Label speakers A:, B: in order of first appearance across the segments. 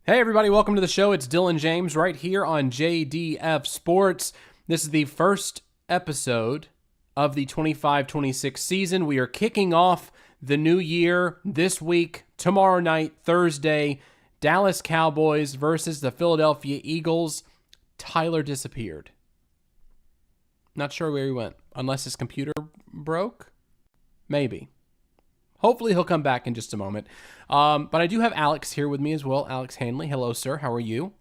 A: Hey everybody, welcome to the show. It's Dillon James right here on JDF Sports. This is the first episode of the 25-26 season. We are kicking off the new year this week, tomorrow night, Thursday. Dallas Cowboys versus the Philadelphia Eagles. Tyler disappeared. Not sure where he went, unless his computer broke. Maybe. Hopefully he'll come back in just a moment. But I do have Alex here with me as well. Alex Hanley. Hello, sir. How are you?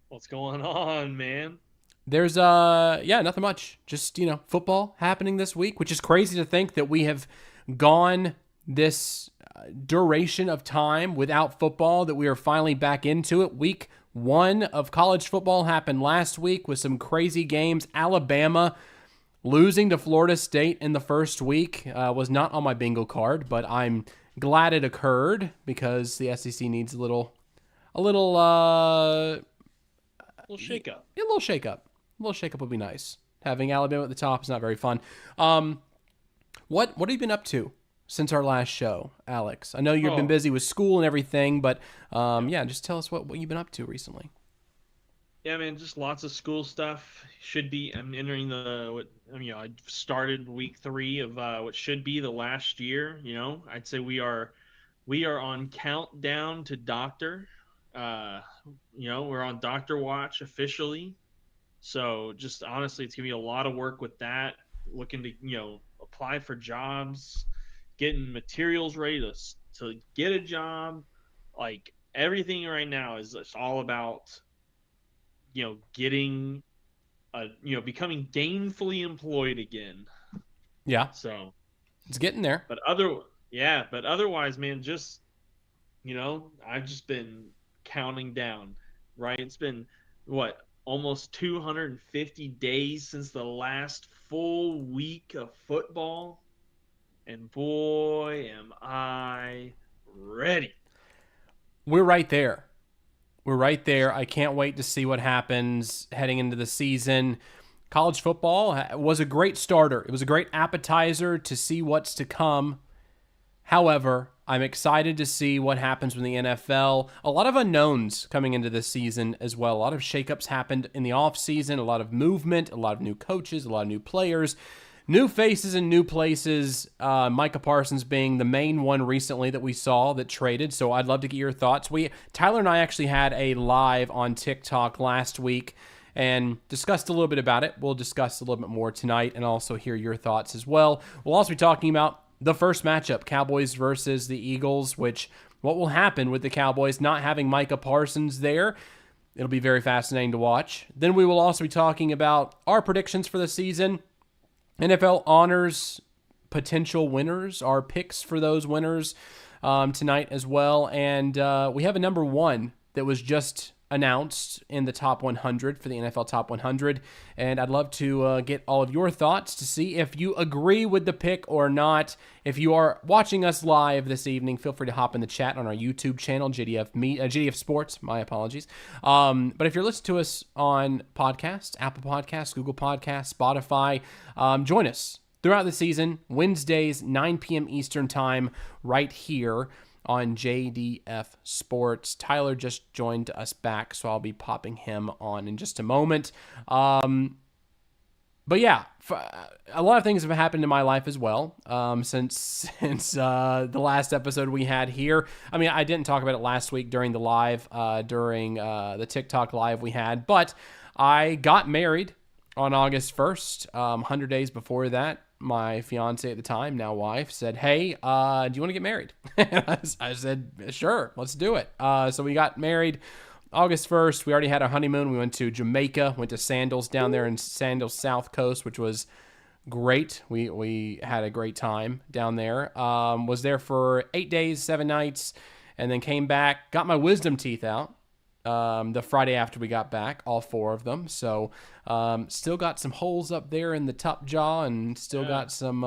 B: What's going on, man?
A: There's nothing much. Just, football happening this week, which is crazy to think that we have gone this duration of time without football, that we are finally back into it. Week 1 of college football happened last week with some crazy games. Alabama losing to Florida State in the first week was not on my bingo card, but I'm glad it occurred because the SEC needs a little
B: Shake-up.
A: A little shake-up. A little shake-up would be nice. Having Alabama at the top is not very fun. What have you been up to since our last show, Alex? I know you've been busy with school and everything, but just tell us what you've been up to recently.
B: Yeah, man, just lots of school stuff. I'm entering I started week 3 of what should be the last year. I'd say we are on countdown to doctor. We're on doctor watch officially. So just honestly, it's gonna be a lot of work with that. Looking to apply for jobs, getting materials ready to get a job. Like everything right now is it's all about getting becoming gainfully employed again.
A: Yeah.
B: So
A: it's getting there.
B: But otherwise, man, just I've just been counting down, right? It's been almost 250 days since the last full week of football. And boy, am I ready.
A: We're right there. I can't wait to see what happens heading into the season. College football was a great starter. It was a great appetizer to see what's to come. However, I'm excited to see what happens with the NFL. A lot of unknowns coming into this season as well. A lot of shakeups happened in the offseason, a lot of movement, a lot of new coaches, a lot of new players. New faces in new places, Micah Parsons being the main one recently that we saw that traded, so I'd love to get your thoughts. Tyler and I actually had a live on TikTok last week and discussed a little bit about it. We'll discuss a little bit more tonight and also hear your thoughts as well. We'll also be talking about the first matchup, Cowboys versus the Eagles, what will happen with the Cowboys not having Micah Parsons there. It'll be very fascinating to watch. Then we will also be talking about our predictions for the season, NFL honors potential winners, our picks for those winners tonight as well. And we have a number 1 that was just announced in the top 100 for the NFL top 100. And I'd love to get all of your thoughts to see if you agree with the pick or not. If you are watching us live this evening, feel free to hop in the chat on our YouTube channel, JDF Sports, my apologies. But if you're listening to us on podcasts, Apple Podcasts, Google Podcasts, Spotify, join us throughout the season, Wednesdays, 9 p.m. Eastern time, right here on JDF Sports. Tyler just joined us back, so I'll be popping him on in just a moment. But yeah, a lot of things have happened in my life as well since the last episode we had here. I mean, I didn't talk about it last week during the live, during the TikTok live we had, but I got married on August 1st, 100 days before that. My fiance at the time, now wife, said, hey, do you want to get married? I said, sure, let's do it. So we got married August 1st. We already had a honeymoon. We went to Jamaica, went to Sandals down there in Sandals South Coast, which was great. We had a great time down there. Was there for 8 days, 7 nights, and then came back, got my wisdom teeth out. The Friday after we got back, all 4 of them. So still got some holes up there in the top jaw, and still got some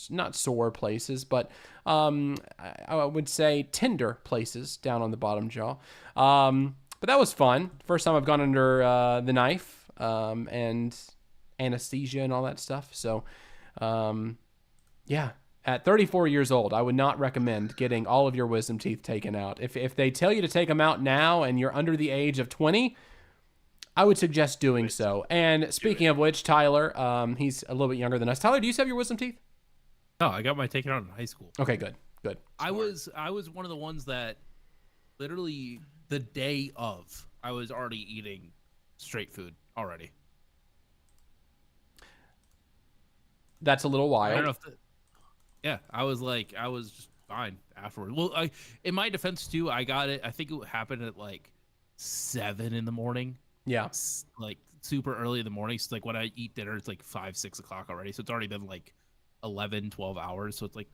A: not sore places, but I would say tender places down on the bottom jaw. But that was fun. First time I've gone under the knife and anesthesia and all that stuff. So yeah, At 34 years old, I would not recommend getting all of your wisdom teeth taken out. If they tell you to take them out now and you're under the age of 20, I would suggest doing so. And speaking of which, Tyler, he's a little bit younger than us. Tyler, do you still have your wisdom teeth?
C: No, I got mine taken out in high school.
A: Okay, good.
C: I was one of the ones that literally the day of I was already eating straight food already.
A: That's a little wild.
C: I don't know if yeah, I was just fine afterward. Well, in my defense too, I got it. I think it happened at like 7 in the morning.
A: Yeah.
C: Like super early in the morning. So like when I eat dinner, it's like 5, 6 o'clock already. So it's already been like 11, 12 hours. So it's like,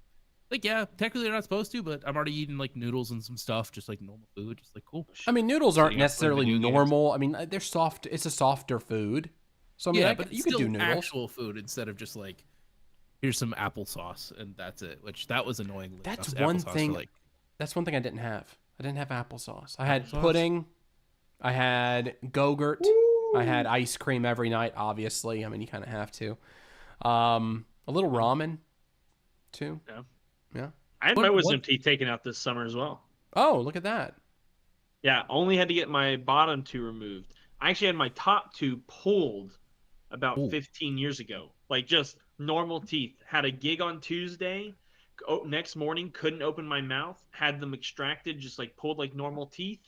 C: yeah, technically you're not supposed to, but I'm already eating like noodles and some stuff, just like normal food. Just like, cool.
A: I mean, noodles aren't necessarily normal. I mean, they're soft. It's a softer food. So I mean,
C: yeah, but
A: you could do noodles.
C: Actual food instead of just like, here's some applesauce and that's it. Which that was annoying.
A: That's one thing. That's one thing I didn't have. I didn't have applesauce. I had pudding. I had Go-Gurt. I had ice cream every night. Obviously, I mean, you kind of have to. A little ramen, too. Yeah.
B: I had my wisdom teeth taken out this summer as well.
A: Oh, look at that.
B: Yeah, only had to get my bottom two removed. I actually had my top two pulled about 15 years ago. Like just normal teeth. Had a gig on Tuesday. Next morning, couldn't open my mouth. Had them extracted, just like pulled like normal teeth.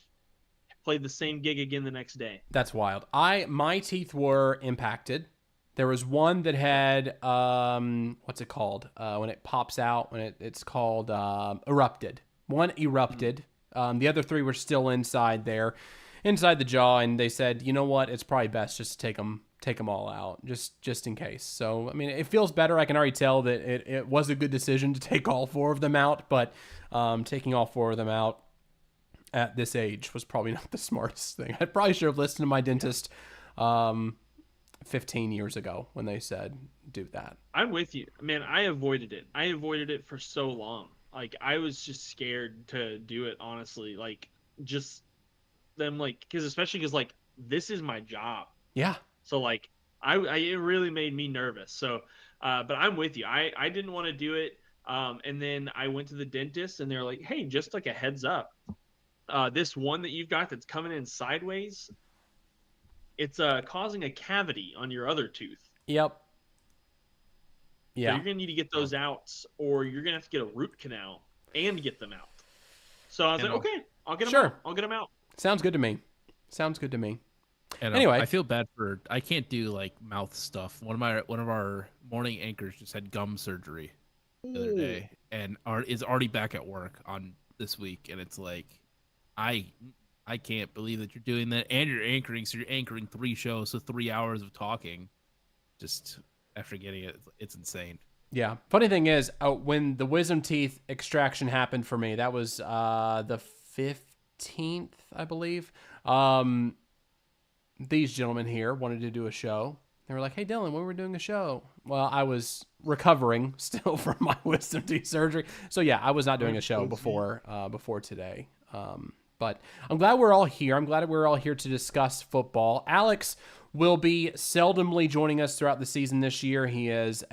B: Played the same gig again the next day.
A: That's wild. My teeth were impacted. There was one that had what's it called when it pops out, when it's called erupted. One erupted. The other three were still inside there, inside the jaw, and they said, you know what, it's probably best just to take them all out, just in case. So I mean, it feels better. I can already tell that it was a good decision to take all 4 of them out, but taking all 4 of them out at this age was probably not the smartest thing. I probably should have listened to my dentist 15 years ago when they said do that.
B: I'm with you, man. I avoided it for so long. Like I was just scared to do it, honestly. Like just them, like, because like this is my job.
A: Yeah.
B: So like it really made me nervous. So but I'm with you. I didn't want to do it. And then I went to the dentist and they're like, hey, just like a heads up, this one that you've got that's coming in sideways, it's causing a cavity on your other tooth.
A: Yep. Yeah.
B: So you're gonna need to get those out, or you're gonna have to get a root canal and get them out. So I was like, okay, I'll get them out. I'll get them out.
A: Sounds good to me.
C: And
A: anyway,
C: I feel bad I can't do like mouth stuff. One of our morning anchors just had gum surgery the other day, and is already back at work on this week, and it's like, I can't believe that you're doing that, and you're anchoring. So you're anchoring 3 shows, so 3 hours of talking. Just after getting it, it's insane.
A: Yeah. Funny thing is, when the wisdom teeth extraction happened for me, that was the 15th, I believe. These gentlemen here wanted to do a show. They were like, "Hey, Dillon, when we're doing a show?" Well, I was recovering still from my wisdom teeth surgery, so yeah, I was not doing a show before today. But I'm glad we're all here. I'm glad we're all here to discuss football. Alex will be seldomly joining us throughout the season this year. He is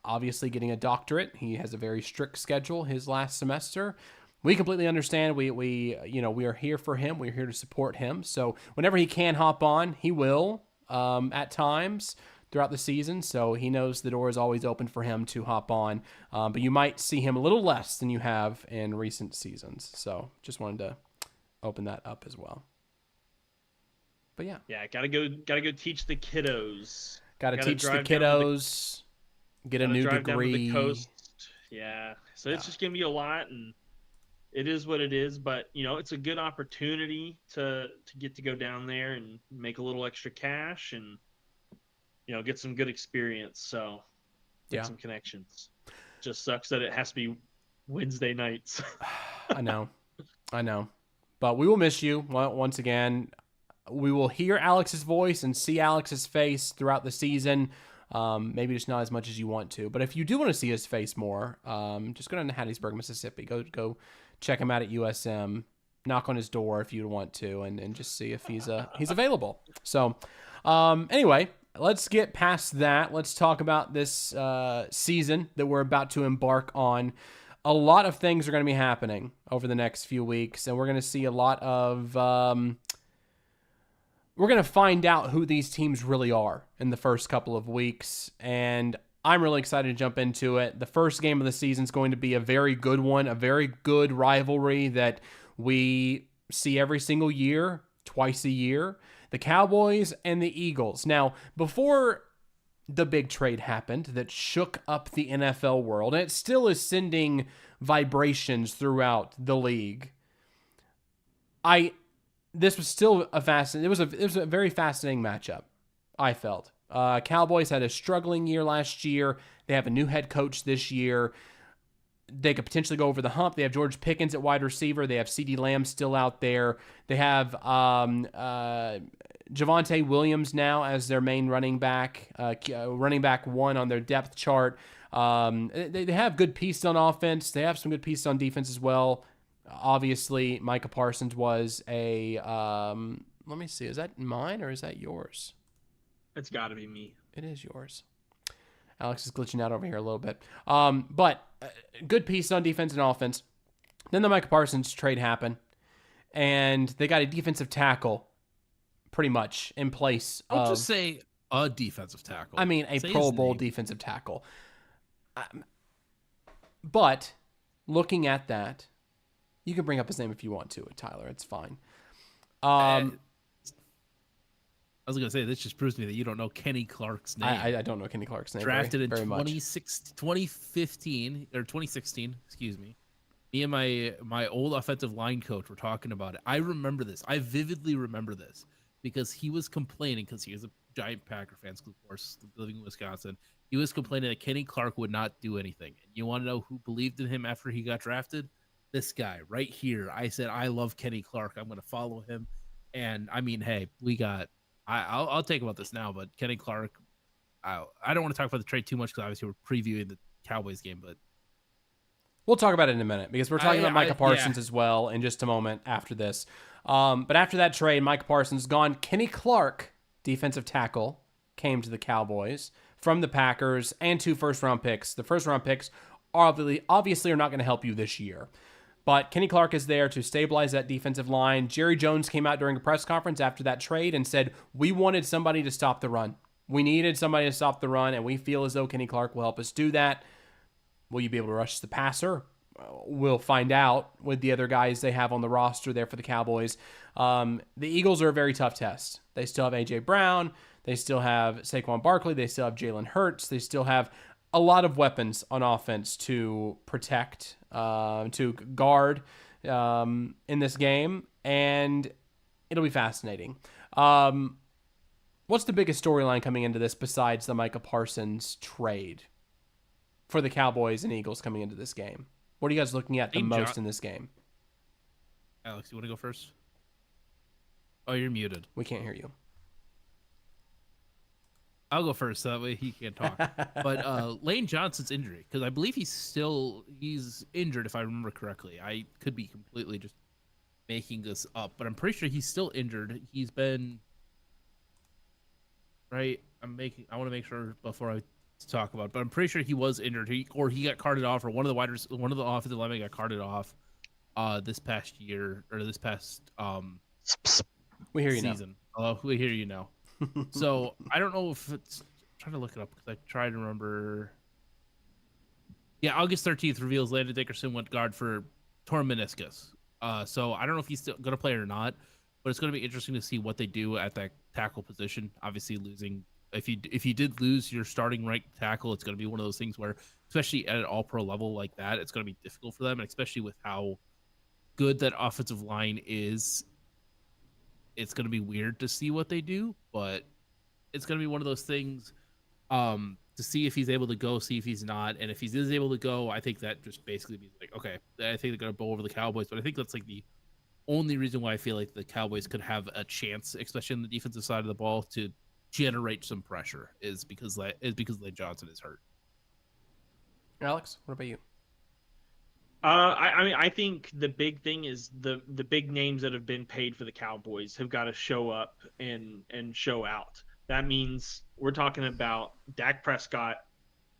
A: obviously getting a doctorate. He has a very strict schedule his last semester. We completely understand. We are here for him. We're here to support him. So whenever he can hop on, he will at times throughout the season. So he knows the door is always open for him to hop on. But you might see him a little less than you have in recent seasons. So just wanted to open that up as well. But yeah.
B: Yeah, gotta go teach the kiddos.
A: Gotta teach the kiddos. Get a new degree. Down to the coast.
B: Yeah. So it's just gonna be a lot, and it is what it is, but it's a good opportunity to get to go down there and make a little extra cash and get some good experience. So get some connections. Just sucks that it has to be Wednesday nights.
A: I know. But we will miss you once again. We will hear Alex's voice and see Alex's face throughout the season. Maybe just not as much as you want to. But if you do want to see his face more, just go down to Hattiesburg, Mississippi. Go check him out at USM. Knock on his door if you want to, and just see if he's available. So anyway, let's get past that. Let's talk about this season that we're about to embark on. A lot of things are going to be happening over the next few weeks, and we're going to see a lot of. We're going to find out who these teams really are in the first couple of weeks, and I'm really excited to jump into it. The first game of the season is going to be a very good one, a very good rivalry that we see every single year, twice a year. The Cowboys and the Eagles. Now, before the big trade happened that shook up the NFL world, and it still is sending vibrations throughout the league, this was still a fascinating. It was a very fascinating matchup, I felt. Cowboys had a struggling year last year. They have a new head coach this year. They could potentially go over the hump. They have George Pickens at wide receiver. They have CeeDee Lamb still out there. They have Javonte Williams now as their main running back, running back one on their depth chart. They have good pieces on offense. They have some good pieces on defense as well. Obviously, Micah Parsons was a. Let me see. Is that mine or is that yours?
B: It's got to be me.
A: It is yours. Alex is glitching out over here a little bit. But good piece on defense and offense. Then the Micah Parsons trade happened, and they got a defensive tackle pretty much in place
C: Don't
A: of.
C: just say a defensive tackle.
A: I mean, a
C: Say
A: Pro
C: his
A: Bowl
C: name.
A: defensive tackle. But looking at that, you can bring up his name if you want to, Tyler. It's fine.
C: I was going to say, this just proves to me that you don't know Kenny Clark's name.
A: I don't know Kenny Clark's name
C: Drafted
A: very
C: in
A: much.
C: 2015 or 2016, excuse me. Me and my old offensive line coach were talking about it. I remember this. I vividly remember this because he was complaining because he was a giant Packer fan, of course, living in Wisconsin. He was complaining that Kenny Clark would not do anything. And you want to know who believed in him after he got drafted? This guy right here. I said, I love Kenny Clark. I'm going to follow him. And I mean, hey, we got. I'll take about this now, but Kenny Clark. I don't want to talk about the trade too much because obviously we're previewing the Cowboys game, but
A: We'll talk about it in a minute because we're talking about Micah Parsons as well in just a moment after this. But after that trade, Micah Parsons gone. Kenny Clark, defensive tackle, came to the Cowboys from the Packers and 2 first-round picks. The first-round picks obviously are not going to help you this year. But Kenny Clark is there to stabilize that defensive line. Jerry Jones came out during a press conference after that trade and said, we wanted somebody to stop the run. We needed somebody to stop the run, and we feel as though Kenny Clark will help us do that. Will you be able to rush the passer? We'll find out with the other guys they have on the roster there for the Cowboys. The Eagles are a very tough test. They still have A.J. Brown. They still have Saquon Barkley. They still have Jalen Hurts. They still have a lot of weapons on offense to protect, to guard in this game, and it'll be fascinating. What's the biggest storyline coming into this besides the Micah Parsons trade for the Cowboys and Eagles coming into this game? What are you guys looking at the most in this game?
C: Alex, you want to go first? Oh, you're muted.
A: We can't hear you.
C: I'll go first, so that way he can't talk. But Lane Johnson's injury, because I believe he's injured, if I remember correctly. I could be completely just making this up, but I'm pretty sure he's still injured. He's been right. I want to make sure before I talk about it, but I'm pretty sure he was injured. He got carted off, or one of the offensive linemen got carted off this past year or this past
A: We hear you
C: season. Oh, we hear you now. So I don't know if it's. I'm trying to look it up because I tried to remember. Yeah, August 13th reveals Landon Dickerson went guard for torn meniscus. So I don't know if he's still going to play or not, but it's going to be interesting to see what they do at that tackle position. Obviously, losing if you did lose your starting right tackle, it's going to be one of those things where, especially at an all-pro level like that, it's going to be difficult for them, and especially with how good that offensive line is. It's going to be weird to see what they do, but it's going to be one of those things to see if he's able to go, see if he's not. And if he is able to go, I think that just basically means like, okay, I think they're going to bow over the Cowboys. But I think that's like the only reason why I feel like the Cowboys could have a chance, especially on the defensive side of the ball, to generate some pressure is because Lane Johnson is hurt.
A: Alex, what about you?
B: I mean, I think the big thing is the big names that have been paid for the Cowboys have got to show up and show out. That means we're talking about Dak Prescott.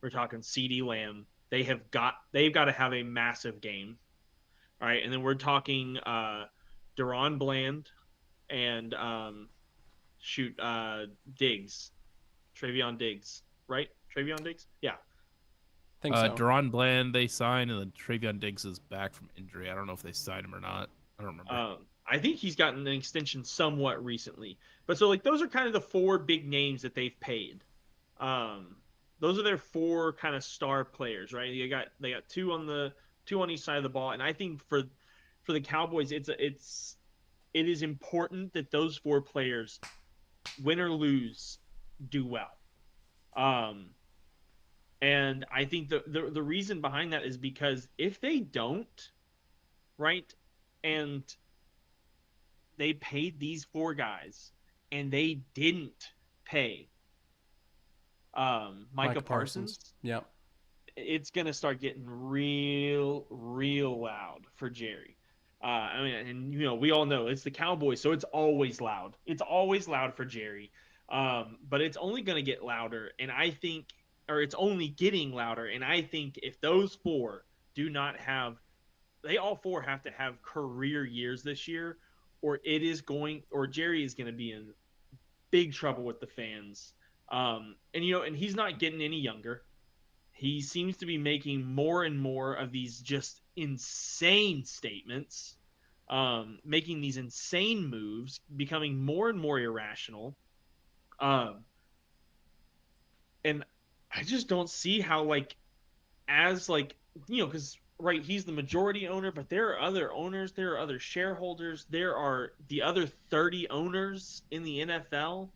B: We're talking CeeDee Lamb. They've got to have a massive game. All right. And then we're talking Deron Bland and Diggs. Travion Diggs. Right? Travion Diggs? Yeah.
A: Think so.
C: Deron Bland they signed, and then Travion Diggs is back from injury. I don't know if they signed him or not. I don't remember.
B: I think he's gotten an extension somewhat recently. But so like those are kind of the four big names that they've paid. Those are their four kind of star players, right? They got two on each side of the ball, and I think for the Cowboys, it is important that those four players, win or lose, do well. And I think the reason behind that is because if they don't, right, and they paid these four guys and they didn't pay Micah Parsons.
A: Yep.
B: It's going to start getting real loud for Jerry. I mean, and we all know it's the Cowboys, so it's always loud. It's always loud for Jerry. But it's only going to get louder, and I think, or it's only getting louder, and I think if those four do not have, they all four have to have career years this year, or Jerry is going to be in big trouble with the fans. And he's not getting any younger. He seems to be making more and more of these just insane statements, making these insane moves, becoming more and more irrational. And I just don't see how, because, right, he's the majority owner, but there are other owners, there are other shareholders, there are the other 30 owners in the NFL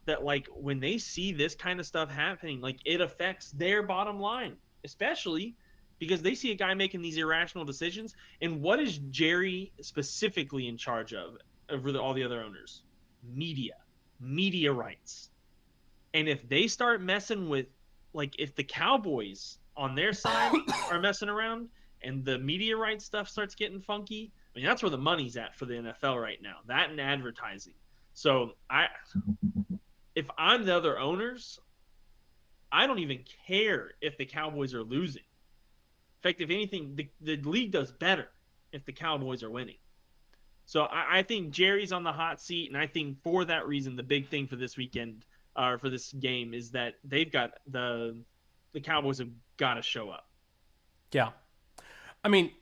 B: that, when they see this kind of stuff happening, it affects their bottom line, especially because they see a guy making these irrational decisions. And what is Jerry specifically in charge of over all the other owners? Media rights. And if they start messing with, if the Cowboys on their side are messing around and the media rights stuff starts getting funky, I mean, that's where the money's at for the NFL right now, that and advertising. So if I'm the other owners, I don't even care if the Cowboys are losing. In fact, if anything, the league does better if the Cowboys are winning. So I think Jerry's on the hot seat, and I think for that reason, the big thing for this weekend, or for this game, is that they've got the Cowboys have got to show up.
A: Yeah. I mean,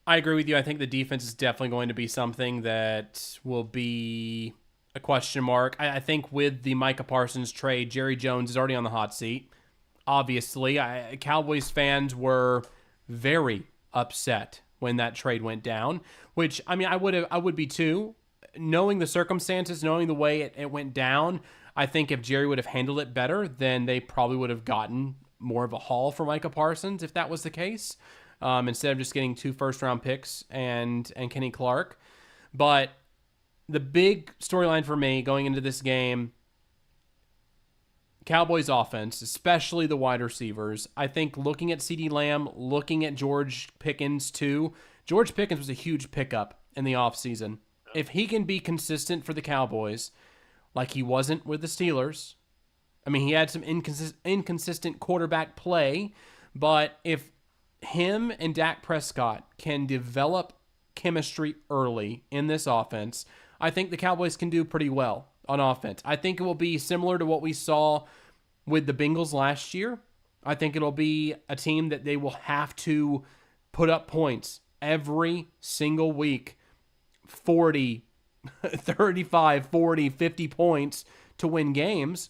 A: I agree with you. I think the defense is definitely going to be something that will be a question mark. I think with the Micah Parsons trade, Jerry Jones is already on the hot seat. Obviously, Cowboys fans were very upset when that trade went down, which, I mean, I would be too. Knowing the circumstances, knowing the way it went down, I think if Jerry would have handled it better, then they probably would have gotten more of a haul for Micah Parsons if that was the case, instead of just getting 2 first-round picks and Kenny Clark. But the big storyline for me going into this game, Cowboys offense, especially the wide receivers. I think looking at CeeDee Lamb, looking at George Pickens too. George Pickens was a huge pickup in the offseason. If he can be consistent for the Cowboys, like he wasn't with the Steelers, I mean, he had some inconsistent quarterback play, but if him and Dak Prescott can develop chemistry early in this offense, I think the Cowboys can do pretty well on offense. I think it will be similar to what we saw with the Bengals last year. I think it'll be a team that they will have to put up points every single week, 40, 35, 40, 50 points to win games.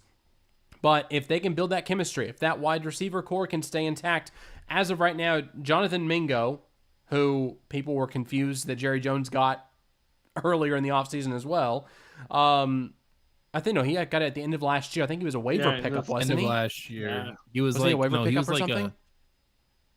A: But if they can build that chemistry, if that wide receiver core can stay intact, as of right now, Jonathan Mingo, who people were confused that Jerry Jones got earlier in the offseason as well, I think he got it at the end of last year. I think he was a waiver pickup, wasn't he?
C: End of last year.
B: Yeah.
C: He was
A: Wasn't he
C: like
A: a waiver
C: he
A: pickup
C: was
A: or
C: like
A: something?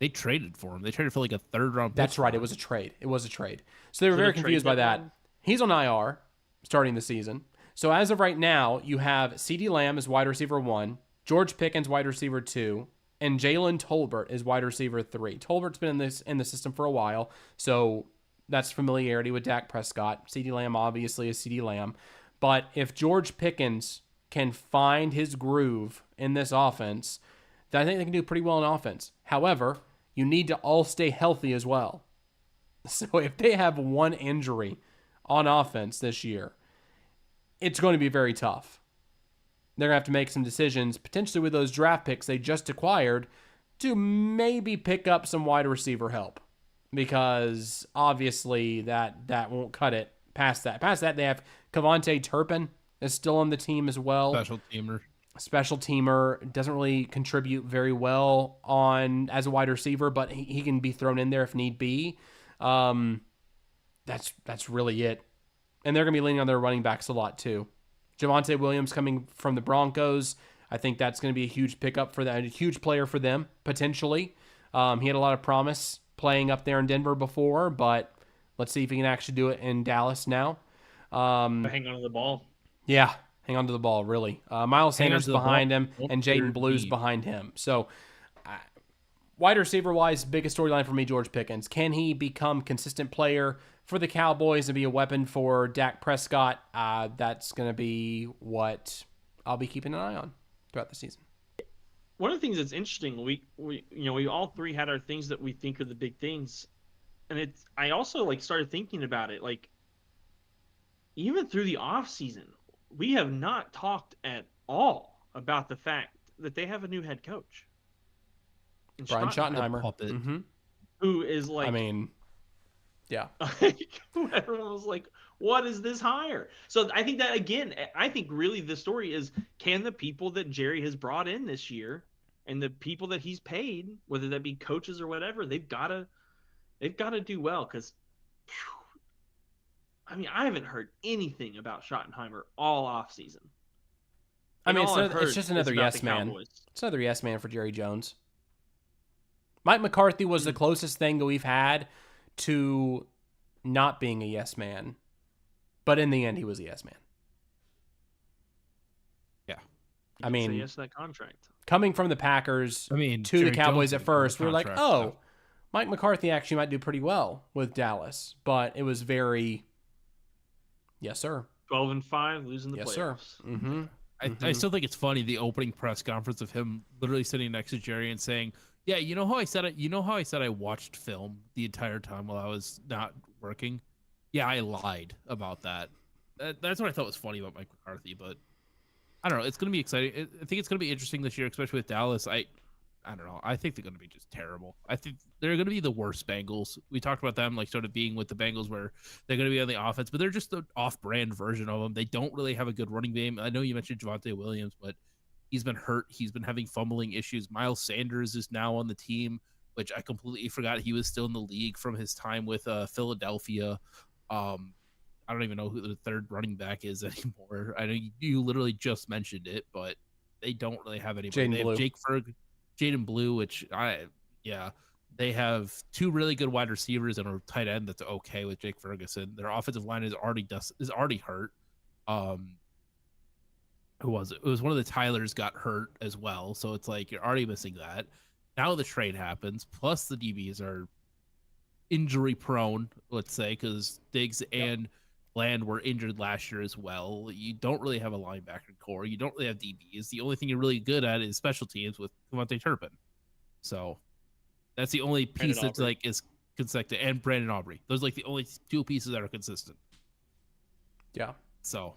C: they traded for him. They traded for like a 3rd-round pick.
A: That's right.
C: for
A: It
C: him.
A: was a trade. It was a trade. So they were
B: Was it
A: very
B: a trade
A: confused by that.
B: deadline?
A: He's on IR starting the season. So as of right now, you have CeeDee Lamb as wide receiver 1, George Pickens wide receiver 2, and Jalen Tolbert is wide receiver 3. Tolbert's been in the system for a while, so that's familiarity with Dak Prescott. CeeDee Lamb obviously is CeeDee Lamb. But if George Pickens can find his groove in this offense, then I think they can do pretty well in offense. However, you need to all stay healthy as well. So if they have one injury on offense this year, it's going to be very tough. They're going to have to make some decisions, potentially with those draft picks they just acquired, to maybe pick up some wide receiver help. Because obviously that won't cut it past that. Past that, they have Kevontae Turpin is still on the team as well. Special teamer, doesn't really contribute very well as a wide receiver, but he can be thrown in there if need be. That's really it. And they're going to be leaning on their running backs a lot too. Javonte Williams coming from the Broncos, I think that's going to be a huge pickup for them, a huge player for them potentially. He had a lot of promise playing up there in Denver before, but let's see if he can actually do it in Dallas now.
B: Hang on to the ball.
A: Yeah, hang on to the ball, really. Miles Sanders behind him, and Jaden Blue's behind him. So, wide receiver-wise, biggest storyline for me, George Pickens. Can he become consistent player for the Cowboys and be a weapon for Dak Prescott? That's going to be what I'll be keeping an eye on throughout the season.
B: One of the things that's interesting, we all three had our things that we think are the big things, and I also started thinking about it, even through the off season, we have not talked at all about the fact that they have a new head coach,
A: Brian Schottenheimer,
B: who is
A: yeah.
B: Everyone was like, what is this hire? So I think that, again, I think really the story is, can the people that Jerry has brought in this year and the people that he's paid, whether that be coaches or whatever, they've got to do well. Because, I haven't heard anything about Schottenheimer all off season.
A: It's just another yes man. It's another yes man for Jerry Jones. Mike McCarthy was the closest thing that we've had to not being a yes man, but in the end, he was a yes man.
B: Yeah, say yes to that contract.
A: Coming from the Packers to
C: Jerry
A: the Cowboys
C: Jones
A: at first, we were like,
C: contract,
A: Mike McCarthy actually might do pretty well with Dallas, but it was very, yes sir,
B: 12-5, losing the playoffs.
A: Yes sir. Mm-hmm.
C: I still think it's funny, the opening press conference of him literally sitting next to Jerry and saying, yeah, you know how I said I watched film the entire time while I was not working? Yeah, I lied about that. That's what I thought was funny about Mike McCarthy, but I don't know. It's going to be exciting. I think it's going to be interesting this year, especially with Dallas. I don't know. I think they're going to be just terrible. I think they're going to be the worst Bengals. We talked about them sort of being with the Bengals where they're going to be on the offense, but they're just an off-brand version of them. They don't really have a good running game. I know you mentioned Javonte Williams, but he's been hurt. He's been having fumbling issues. Miles Sanders is now on the team, which I completely forgot he was still in the league from his time with Philadelphia. I don't even know who the third running back is anymore. I know you literally just mentioned it, but they don't really have anybody. They have Jaden Blue, which they have two really good wide receivers and a tight end that's okay with Jake Ferguson. Their offensive line is already hurt. Who was it? It was one of the Tylers got hurt as well, so it's like you're already missing that. Now the trade happens, plus the DBs are injury prone, let's say, because Diggs and Bland were injured last year as well. You don't really have a linebacker core. You don't really have DBs. The only thing you're really good at is special teams with Kevontae Turpin. So that's the only piece that's is consistent. And Brandon Aubrey. Those are the only two pieces that are consistent.
A: Yeah.
C: So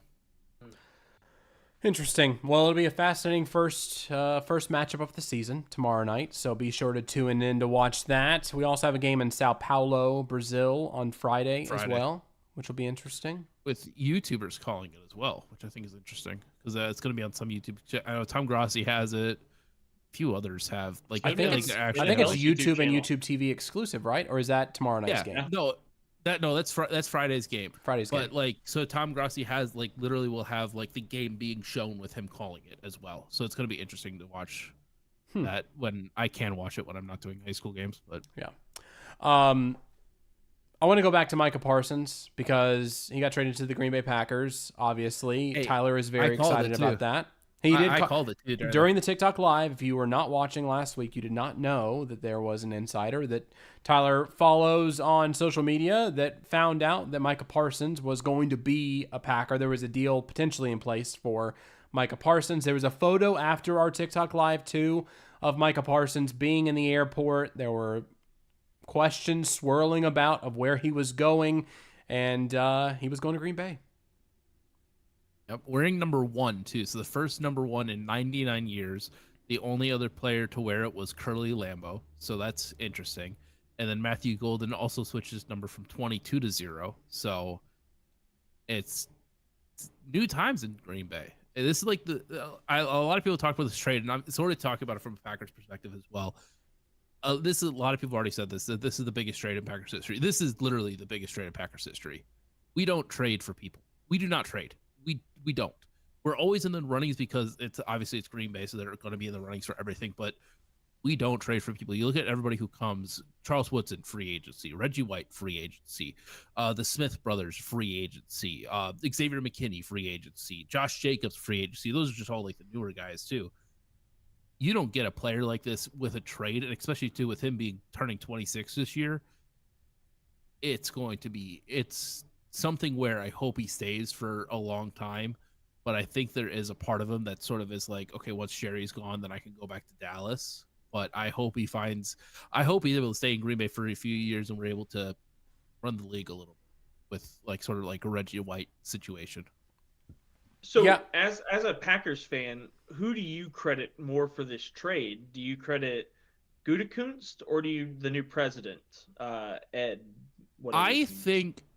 A: interesting. Well, it'll be a fascinating first matchup of the season tomorrow night, so be sure to tune in to watch that. We also have a game in Sao Paulo, Brazil on Friday as well, which will be interesting.
C: With YouTubers calling it as well, which I think is interesting because it's going to be on some YouTube. I know Tom Grossi has it. A few others have.
A: I think it's YouTube and YouTube TV exclusive, right? Or is that tomorrow night's game?
C: That's Friday's game.
A: But
C: so Tom Grossi has literally will have the game being shown with him calling it as well. So it's going to be interesting to watch that when I can watch it when I'm not doing high school games. But
A: yeah, I want to go back to Micah Parsons because he got traded to the Green Bay Packers. Obviously, Tyler is very excited about that. He did
C: I called it too
A: during the TikTok live. If you were not watching last week, you did not know that there was an insider that Tyler follows on social media that found out that Micah Parsons was going to be a Packer. There was a deal potentially in place for Micah Parsons. There was a photo after our TikTok live too of Micah Parsons being in the airport. There were questions swirling about of where he was going, and he was going to Green Bay.
C: Yep, wearing number 1 too. So the first number 1 in 99 years. The only other player to wear it was Curly Lambeau. So that's interesting. And then Matthew Golden also switched his number from 22 to 0. So it's new times in Green Bay. And this is like a lot of people talk about this trade, and I'm sort of talking about it from a Packers perspective as well. This is a lot of people already said this, that this is the biggest trade in Packers history. This is literally the biggest trade in Packers history. We don't trade for people. We do not trade. We don't. We're always in the runnings because it's Green Bay, so they're going to be in the runnings for everything. But we don't trade for people. You look at everybody who comes: Charles Woodson, free agency; Reggie White, free agency; the Smith brothers, free agency; Xavier McKinney, free agency; Josh Jacobs, free agency. Those are just all like the newer guys too. You don't get a player like this with a trade, and especially too with him turning 26 this year. It's something where I hope he stays for a long time, but I think there is a part of him that sort of is like, okay, once Sherry's gone, then I can go back to Dallas. But I hope he's able to stay in Green Bay for a few years, and we're able to run the league a little bit with like sort of like a Reggie White situation.
B: So as a Packers fan, who do you credit more for this trade? Do you credit Gutekunst or the new president, Ed?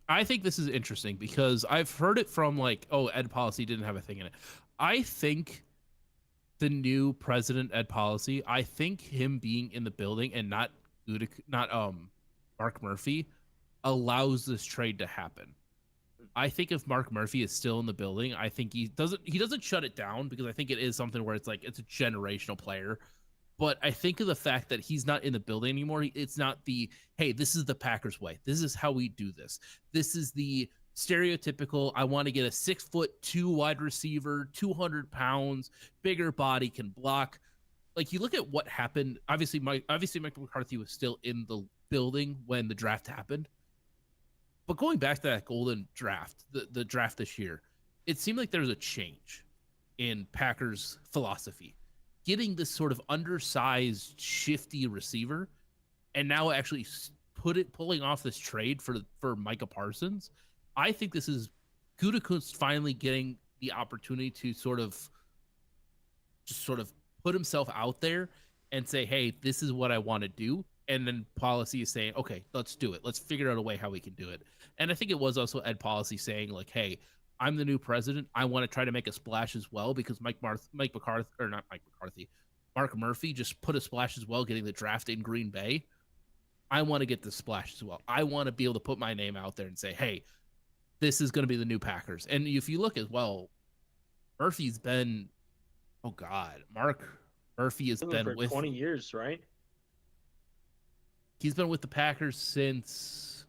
C: I think this is interesting because I've heard it from like, oh, Ed Policy didn't have a thing in it. I think the new president, Ed Policy, I think him being in the building and not Mark Murphy allows this trade to happen. I think if Mark Murphy is still in the building, I think he doesn't shut it down, because I think it is something where it's like it's a generational player. But I think of the fact that he's not in the building anymore. It's not hey, this is the Packers way. This is how we do this. This is the stereotypical, I want to get a 6'2" wide receiver, 200 pounds, bigger body, can block. Like, you look at what happened. Obviously, Mike McCarthy was still in the building when the draft happened. But going back to that golden draft, the draft this year, it seemed like there was a change in Packers philosophy. Getting this sort of undersized, shifty receiver, and now actually pulling off this trade for Micah Parsons. I think this is Gutekunst finally getting the opportunity to sort of put himself out there and say, hey, this is what I want to do. And then Policy is saying, okay, let's do it. Let's figure out a way how we can do it. And I think it was also Ed Policy saying, like, hey, I'm the new president. I want to try to make a splash as well, because Mark Murphy just put a splash as well, getting the draft in Green Bay. I want to get the splash as well. I want to be able to put my name out there and say, hey, this is going to be the new Packers. And if you look as well, Murphy's been, Mark Murphy has been with
B: 20 years, right?
C: He's been with the Packers since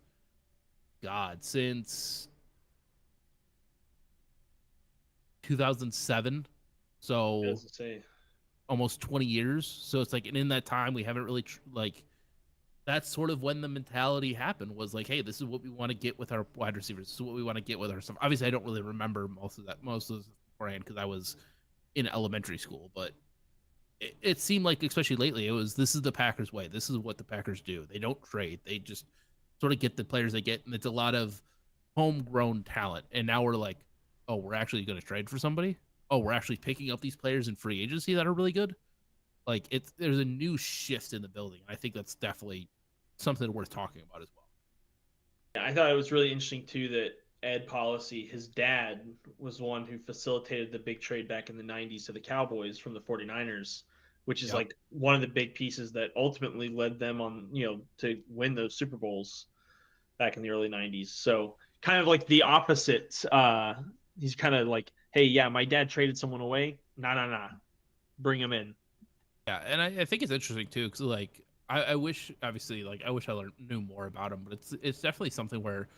C: 2007. So almost 20 years. So it's like, and in that time, we haven't really that's sort of when the mentality happened, was like, hey, this is what we want to get with our wide receivers. This is what we want to get with our stuff. Obviously, I don't really remember most of this beforehand because I was in elementary school, but it seemed like, especially lately, this is the Packers way. This is what the Packers do. They don't trade. They just sort of get the players they get, and it's a lot of homegrown talent. And now we're like, oh, we're actually going to trade for somebody? Oh, we're actually picking up these players in free agency that are really good? Like, there's a new shift in the building. I think that's definitely something worth talking about as well.
B: Yeah, I thought it was really interesting, too, that Ed Policy, his dad, was the one who facilitated the big trade back in the 90s to the Cowboys from the 49ers, which is like one of the big pieces that ultimately led them on, to win those Super Bowls back in the early 90s. So kind of like the opposite. He's kind of like, hey, yeah, my dad traded someone away. Nah. Bring him in.
C: Yeah, and I think it's interesting, too, because, like, I wish, obviously, like, I wish I knew more about him, but it's definitely something where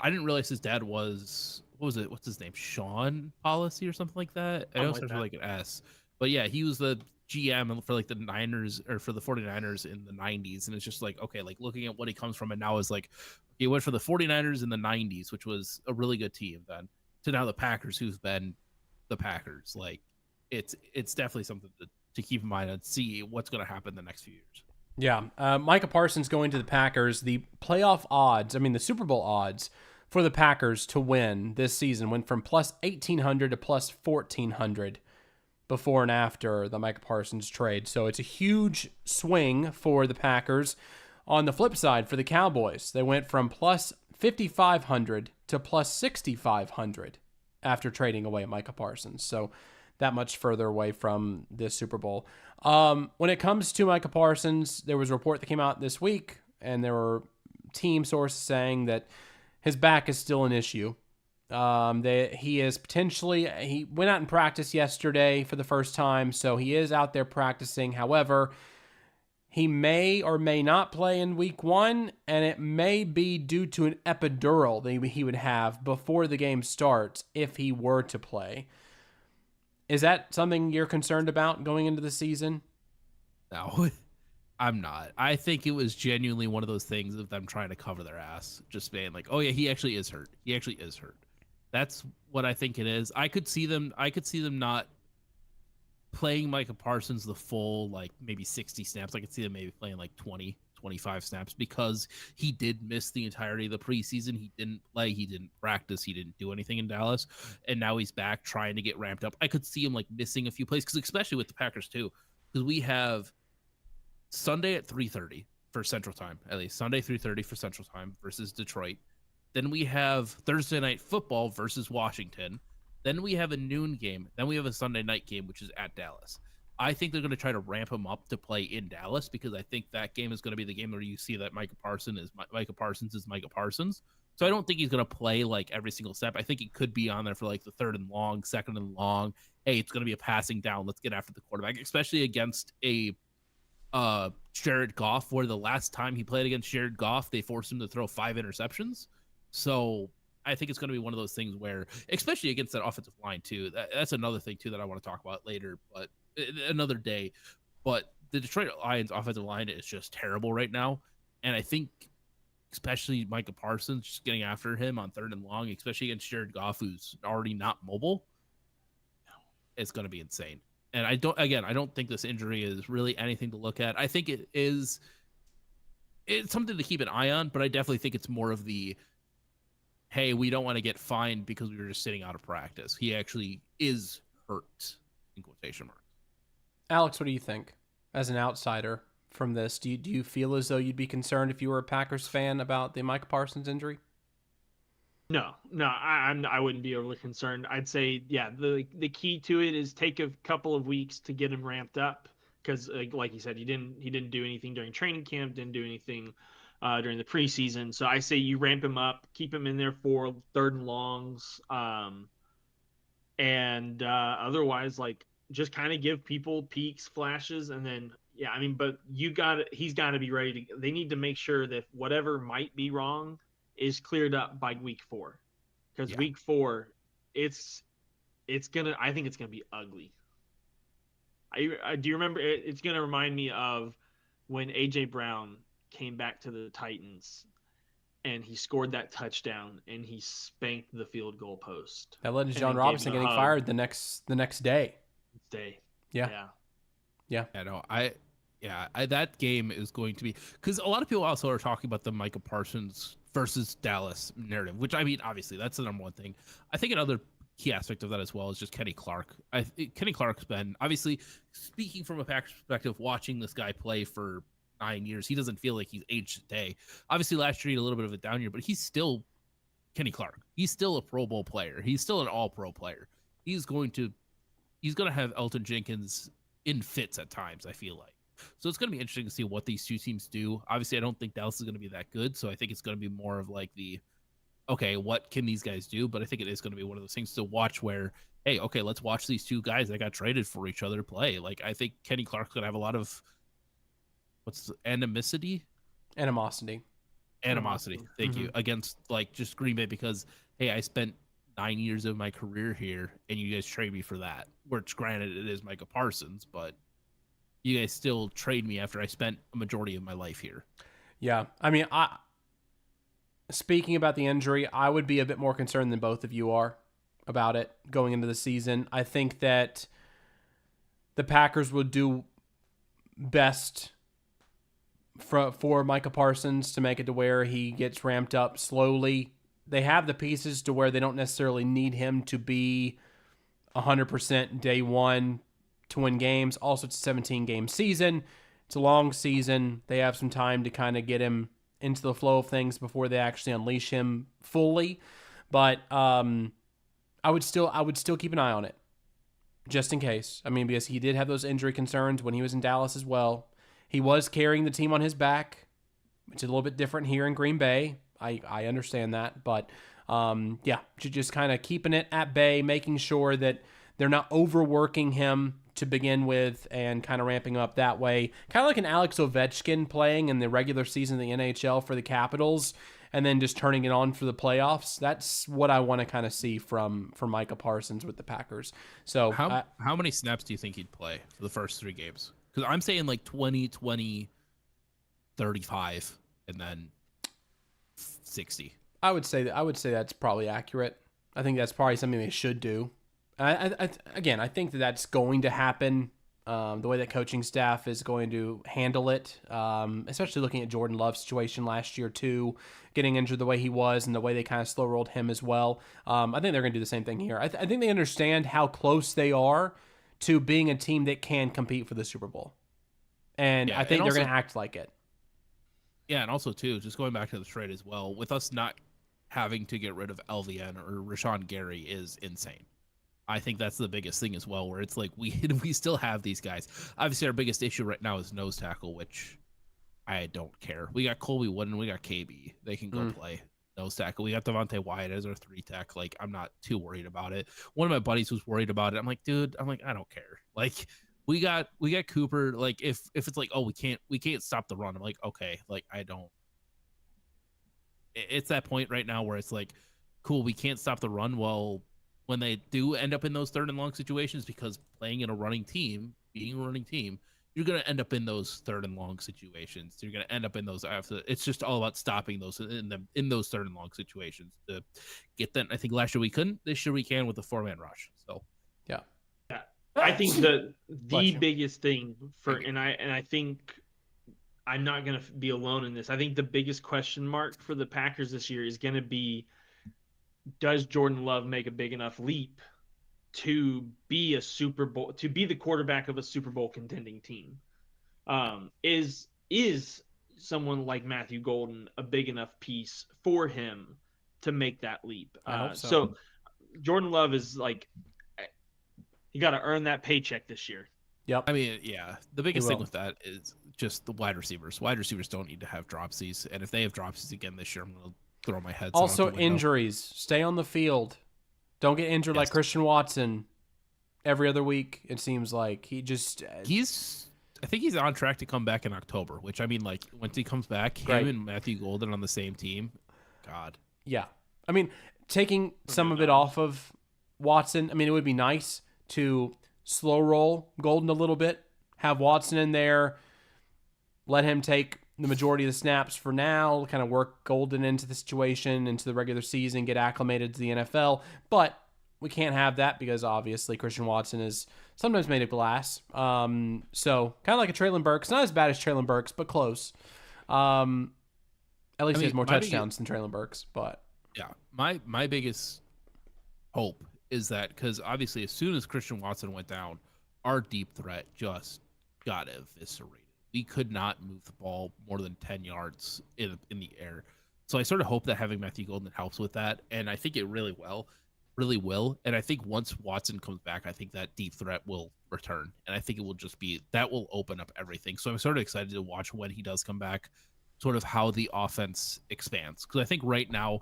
C: I didn't realize his dad was what was it? What's his name? Sean Policy or something like that. I know it
B: Something like
C: starts with
B: that.
C: like an S. But yeah, he was the GM for like the Niners or for the 49ers in the 90s. And it's just like, okay, like looking at what he comes from and now is like, he went for the 49ers in the 90s, which was a really good team then, to now the Packers, who've been the Packers. Like, it's definitely something to keep in mind and see what's going to happen the next few years.
A: Yeah. Micah Parsons going to the Packers. The playoff odds, I mean, the Super Bowl odds for the Packers to win this season went from plus 1,800 to plus 1,400 before and after the Micah Parsons trade. So it's a huge swing for the Packers. On the flip side, for the Cowboys, they went from plus 5,500 to plus 6,500 after trading away Micah Parsons. So that much further away from this Super Bowl. When it comes to Micah Parsons, there was a report that came out this week, and there were team sources saying that his back is still an issue. He went out and practiced yesterday for the first time, so he is out there practicing. However, he may or may not play in week 1, and it may be due to an epidural that he would have before the game starts if he were to play. Is that something you're concerned about going into the season?
C: No, I'm not. I think it was genuinely one of those things of them trying to cover their ass, just being like, "Oh yeah, he actually is hurt. He actually is hurt." That's what I think it is. I could see them not playing Micah Parsons the full like maybe 60 snaps. I could see them maybe playing like 20, 25 snaps because he did miss the entirety of the preseason. He didn't play, he didn't practice, he didn't do anything in Dallas, and now he's back trying to get ramped up. I could see him like missing a few plays because especially with the Packers too, because we have Sunday at 3:30 for Central Time, at least Sunday 3:30 for Central Time versus Detroit. Then we have Thursday night football versus Washington. Then we have a noon game. Then we have a Sunday night game, which is at Dallas. I think they're going to try to ramp him up to play in Dallas because I think that game is going to be the game where you see that Micah Parsons is Micah Parsons. So I don't think he's going to play like every single step. I think he could be on there for like the third and long, second and long. Hey, it's going to be a passing down. Let's get after the quarterback, especially against a Jared Goff, where the last time he played against Jared Goff, they forced him to throw 5 interceptions. So I think it's going to be one of those things where, especially against that offensive line too, that's another thing too that I want to talk about later, but another day. But the Detroit Lions offensive line is just terrible right now. And I think especially Micah Parsons just getting after him on third and long, especially against Jared Goff, who's already not mobile, it's going to be insane. And I don't think this injury is really anything to look at. I think it's something to keep an eye on, but I definitely think it's more of the, hey, we don't want to get fined because we were just sitting out of practice. He actually is hurt, in quotation marks.
A: Alex, what do you think as an outsider from this? Do you feel as though you'd be concerned if you were a Packers fan about the Micah Parsons injury?
B: No, I wouldn't be overly concerned. I'd say, yeah, the key to it is take a couple of weeks to get him ramped up because, like you said, he didn't do anything during training camp, didn't do anything during the preseason. So I say you ramp him up, keep him in there for third and longs, and otherwise, like just kind of give people peaks, flashes, and then yeah, I mean, but he's got to be ready to. They need to make sure that whatever might be wrong is cleared up by week 4, because week 4, it's gonna. I think it's gonna be ugly. I do you remember? It's gonna remind me of when AJ Brown came back to the Titans and he scored that touchdown and he spanked the field goal post.
A: That led to John Robinson getting fired the next day. Yeah.
C: No, that game is going to be, because a lot of people also are talking about the Micah Parsons versus Dallas narrative, which I mean, obviously that's the number one thing. I think another key aspect of that as well is just Kenny Clark. Kenny Clark's been, obviously, speaking from a Packers perspective, watching this guy play for 9 years, he doesn't feel like he's aged today. Obviously, last year he had a little bit of a down year, but he's still Kenny Clark. He's still a Pro Bowl player. He's still an All-Pro player. He's going to have Elton Jenkins in fits at times, I feel like. So it's going to be interesting to see what these two teams do. Obviously, I don't think Dallas is going to be that good, so I think it's going to be more of like okay, what can these guys do? But I think it is going to be one of those things to watch where, hey, okay, let's watch these two guys that got traded for each other play. Like, I think Kenny Clark's going to have a lot of, animosity. Thank you. Against like just Green Bay because, hey, I spent 9 years of my career here, and you guys trade me for that. Which, granted, it is Micah Parsons, but you guys still trade me after I spent a majority of my life here.
A: Yeah. I mean, speaking about the injury, I would be a bit more concerned than both of you are about it going into the season. I think that the Packers would do best for Micah Parsons to make it to where he gets ramped up slowly. They have the pieces to where they don't necessarily need him to be 100% day one to win games. Also, it's a 17-game season. It's a long season. They have some time to kind of get him into the flow of things before they actually unleash him fully. But I would still keep an eye on it, just in case. I mean, because he did have those injury concerns when he was in Dallas as well. He was carrying the team on his back, which is a little bit different here in Green Bay. I understand that, but yeah, just kind of keeping it at bay, making sure that they're not overworking him to begin with and kind of ramping up that way. Kind of like an Alex Ovechkin playing in the regular season of the NHL for the Capitals and then just turning it on for the playoffs. That's what I want to kind of see from Micah Parsons with the Packers. So
C: how many snaps do you think he'd play for the first 3 games? Because I'm saying like 20, 20, 35, and then 60.
A: I would say that's probably accurate. I think that's probably something they should do. Again, I think that's going to happen. The way that coaching staff is going to handle it, especially looking at Jordan Love's situation last year too, getting injured the way he was and the way they kind of slow rolled him as well. I think they're going to do the same thing here. I think they understand how close they are to being a team that can compete for the Super Bowl, and I think they're going to act like it.
C: Yeah, and also too, just going back to the trade as well, with us not having to get rid of LVN or Rashawn Gary is insane. I think that's the biggest thing as well, where it's like we still have these guys. Obviously, our biggest issue right now is nose tackle, which I don't care. We got Colby Wooden, we got KB. They can go play nose tackle. We got Devontae Wyatt as our 3-tech. Like, I'm not too worried about it. One of my buddies was worried about it. I'm like, dude, I don't care. Like, we got Cooper. Like, if it's like, oh, we can't stop the run. I'm like, okay, like I don't. It's that point right now where it's like, cool, we can't stop the run. Well, when they do end up in those 3rd and long situations, because playing in a running team, being a running team, you're going to end up in those 3rd and long situations. You're going to end up in those after. It's just all about stopping those in those 3rd and long situations to get them. I think last year we couldn't. This year we can with the 4-man rush. So
A: yeah.
B: I think the biggest thing and I think I'm not going to be alone in this. I think the biggest question mark for the Packers this year is going to be, does Jordan Love make a big enough leap to be the quarterback of a Super Bowl contending team? Is someone like Matthew Golden a big enough piece for him to make that leap?
A: I hope so.
B: So Jordan Love is like, you got to earn that paycheck this year.
A: Yep.
C: I mean, yeah. The biggest thing with that is just the wide receivers. Wide receivers don't need to have dropsies, and if they have dropsies again this year, I'm going to throw my head.
A: Also, injuries. Stay on the field. Don't get injured like Christian Watson every other week. It seems like I
C: think he's on track to come back in October. Which, I mean, like, once he comes back, him and Matthew Golden on the same team. God.
A: Yeah. I mean, taking some of it off of Watson. I mean, it would be nice to slow roll Golden a little bit, have Watson in there, let him take the majority of the snaps for now, kind of work Golden into the situation, into the regular season, get acclimated to the NFL. But we can't have that because obviously Christian Watson is sometimes made of glass. So kind of like a Traylon Burks, not as bad as Traylon Burks, but close. At least he has more touchdowns than Traylon Burks. But
C: yeah, my biggest hope is that, because obviously as soon as Christian Watson went down, our deep threat just got eviscerated. We could not move the ball more than 10 yards in the air. So I sort of hope that having Matthew Golden helps with that, and I think it really will. And I think once Watson comes back, I think that deep threat will return, and I think it will just be that will open up everything. So I'm sort of excited to watch when he does come back, sort of how the offense expands, because I think right now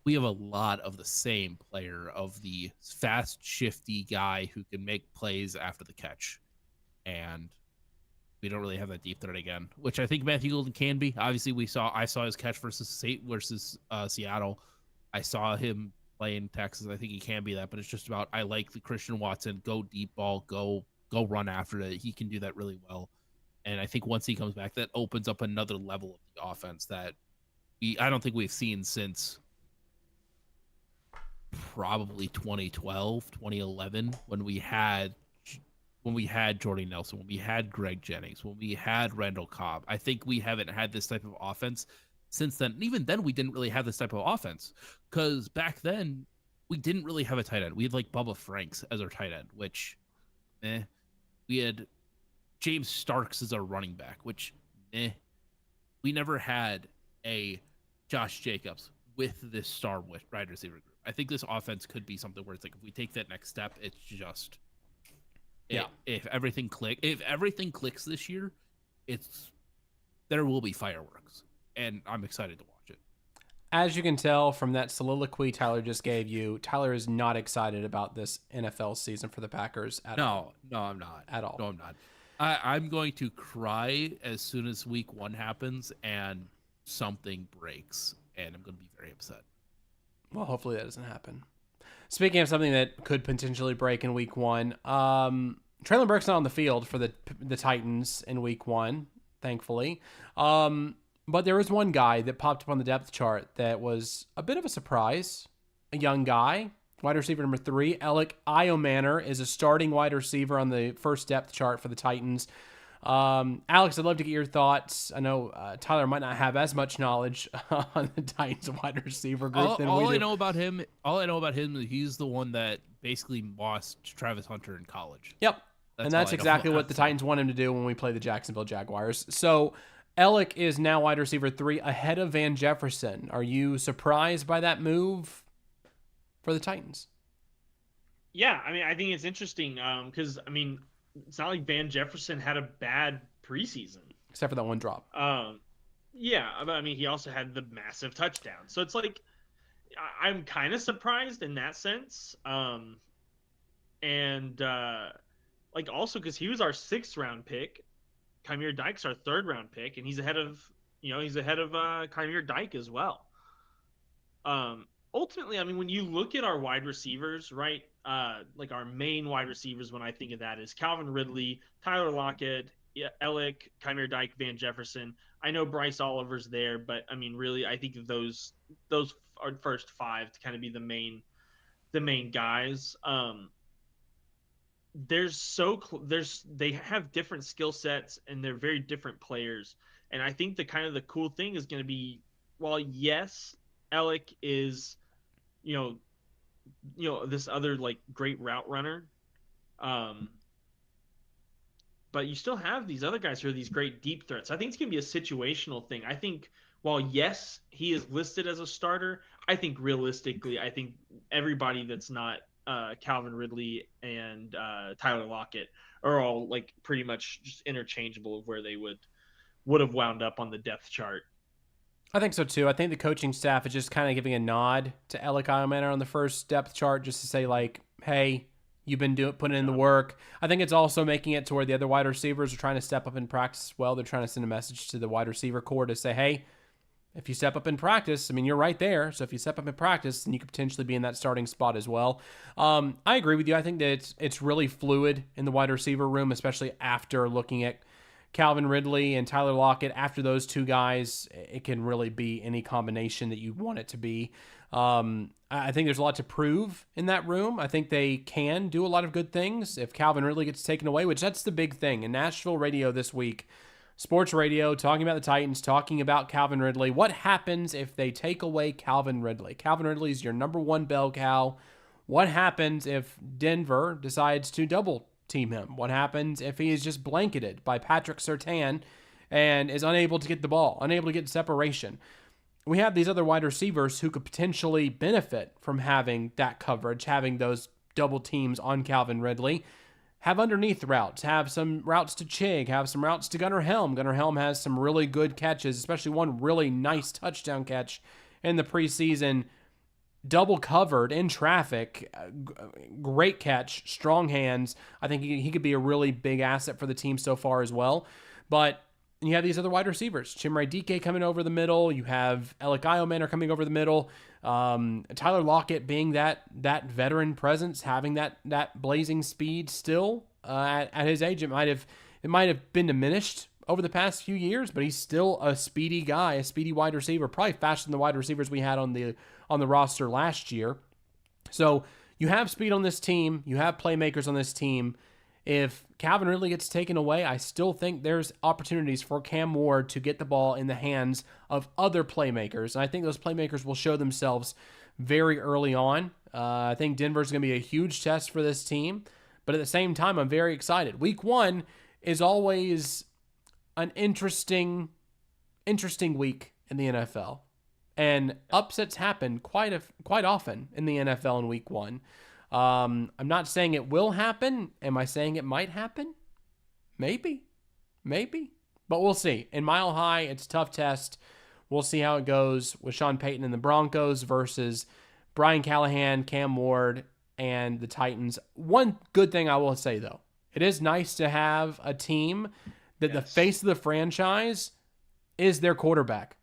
C: we have a lot of the same player, of the fast, shifty guy who can make plays after the catch, and we don't really have that deep threat again, which I think Matthew Golden can be. Obviously, I saw his catch versus Seattle. I saw him play in Texas. I think he can be that, but it's just about I like the Christian Watson, go deep ball, go run after it. He can do that really well. And I think once he comes back, that opens up another level of the offense that I don't think we've seen since probably 2012, 2011, when we had Jordy Nelson, when we had Greg Jennings, when we had Randall Cobb. I think we haven't had this type of offense since then. And even then, we didn't really have this type of offense because back then we didn't really have a tight end. We had like Bubba Franks as our tight end, which, we had James Starks as our running back, which, we never had a Josh Jacobs with this star wide receiver group. I think this offense could be something where it's like if we take that next step, it's just if everything clicks this year, there will be fireworks, and I'm excited to watch it.
A: As you can tell from that soliloquy Tyler just gave you, Tyler is not excited about this NFL season for the Packers at all.
C: No, I'm not.
A: At all.
C: No, I'm not. I'm going to cry as soon as week 1 happens and something breaks, and I'm going to be very upset.
A: Well, hopefully that doesn't happen. Speaking of something that could potentially break in week 1, Traylon Burks not on the field for the Titans in week 1, thankfully. But there was one guy that popped up on the depth chart that was a bit of a surprise. A young guy, wide receiver number 3, Alec Iomanner, is a starting wide receiver on the first depth chart for the Titans. Alex, I'd love to get your thoughts. I know Tyler might not have as much knowledge on the Titans wide receiver group than we do.
C: All I know about him is he's the one that basically lost Travis Hunter in college.
A: Yep. That's exactly what the Titans want him to do when we play the Jacksonville Jaguars. So Alec is now wide receiver 3 ahead of Van Jefferson. Are you surprised by that move for the Titans?
B: Yeah, I mean, I think it's interesting because, I mean, it's not like Van Jefferson had a bad preseason.
A: Except for that one drop.
B: Yeah, but I mean, he also had the massive touchdown. So it's like, I'm kind of surprised in that sense. Like also because he was our 6th round pick. Kymir Dyke's our 3rd round pick, and he's ahead of Kymir Dyke as well. Ultimately, I mean, when you look at our wide receivers, right, like our main wide receivers, when I think of that is Calvin Ridley, Tyler Lockett, Alec, Kymir Dyke, Van Jefferson. I know Bryce Oliver's there, but I mean, really, I think of those are first 5 to kind of be the main guys. They have different skill sets and they're very different players. And I think the cool thing is going to be, while yes, Alec is, this other like great route runner. But you still have these other guys who are these great deep threats. I think it's going to be a situational thing. I think while yes, he is listed as a starter, I think realistically, everybody that's not Calvin Ridley and Tyler Lockett are all like pretty much just interchangeable of where they would have wound up on the depth chart.
A: I think so too. I think the coaching staff is just kind of giving a nod to Alec Iomanner on the first depth chart just to say like, hey, you've been putting in the work. I think it's also making it to where the other wide receivers are trying to step up in practice as well. They're trying to send a message to the wide receiver core to say, hey, if you step up in practice, I mean, you're right there. So if you step up in practice, then you could potentially be in that starting spot as well. I agree with you. I think that it's really fluid in the wide receiver room, especially after looking at Calvin Ridley and Tyler Lockett. After those 2 guys, it can really be any combination that you want it to be. I think there's a lot to prove in that room. I think they can do a lot of good things if Calvin Ridley gets taken away, which that's the big thing. In Nashville radio this week, sports radio, talking about the Titans, talking about Calvin Ridley. What happens if they take away Calvin Ridley? Calvin Ridley is your number 1 bell cow. What happens if Denver decides to double team him? What happens if he is just blanketed by Patrick Surtain and is unable to get the ball, unable to get separation? We have these other wide receivers who could potentially benefit from having that coverage, having those double teams on Calvin Ridley. Have underneath routes, have some routes to Chig, have some routes to Gunnar Helm. Gunnar Helm has some really good catches, especially one really nice touchdown catch in the preseason. Double covered in traffic, great catch, strong hands. I think he could be a really big asset for the team so far as well. But And you have these other wide receivers. Chimere Dike coming over the middle. You have Alec Iomanor coming over the middle. Tyler Lockett being that veteran presence, having that blazing speed still at his age. It might have been diminished over the past few years, but he's still a speedy guy, a speedy wide receiver, probably faster than the wide receivers we had on the roster last year. So you have speed on this team. You have playmakers on this team. If Calvin Ridley gets taken away, I still think there's opportunities for Cam Ward to get the ball in the hands of other playmakers. And I think those playmakers will show themselves very early on. I think Denver's going to be a huge test for this team. But at the same time, I'm very excited. Week 1 is always an interesting week in the NFL. And upsets happen quite often in the NFL in week 1. I'm not saying it will happen. Am I saying it might happen? Maybe. But we'll see. In Mile High, it's a tough test. We'll see how it goes with Sean Payton and the Broncos versus Brian Callahan, Cam Ward, and the Titans. One good thing I will say, though, it is nice to have a team that the face of the franchise is their quarterback.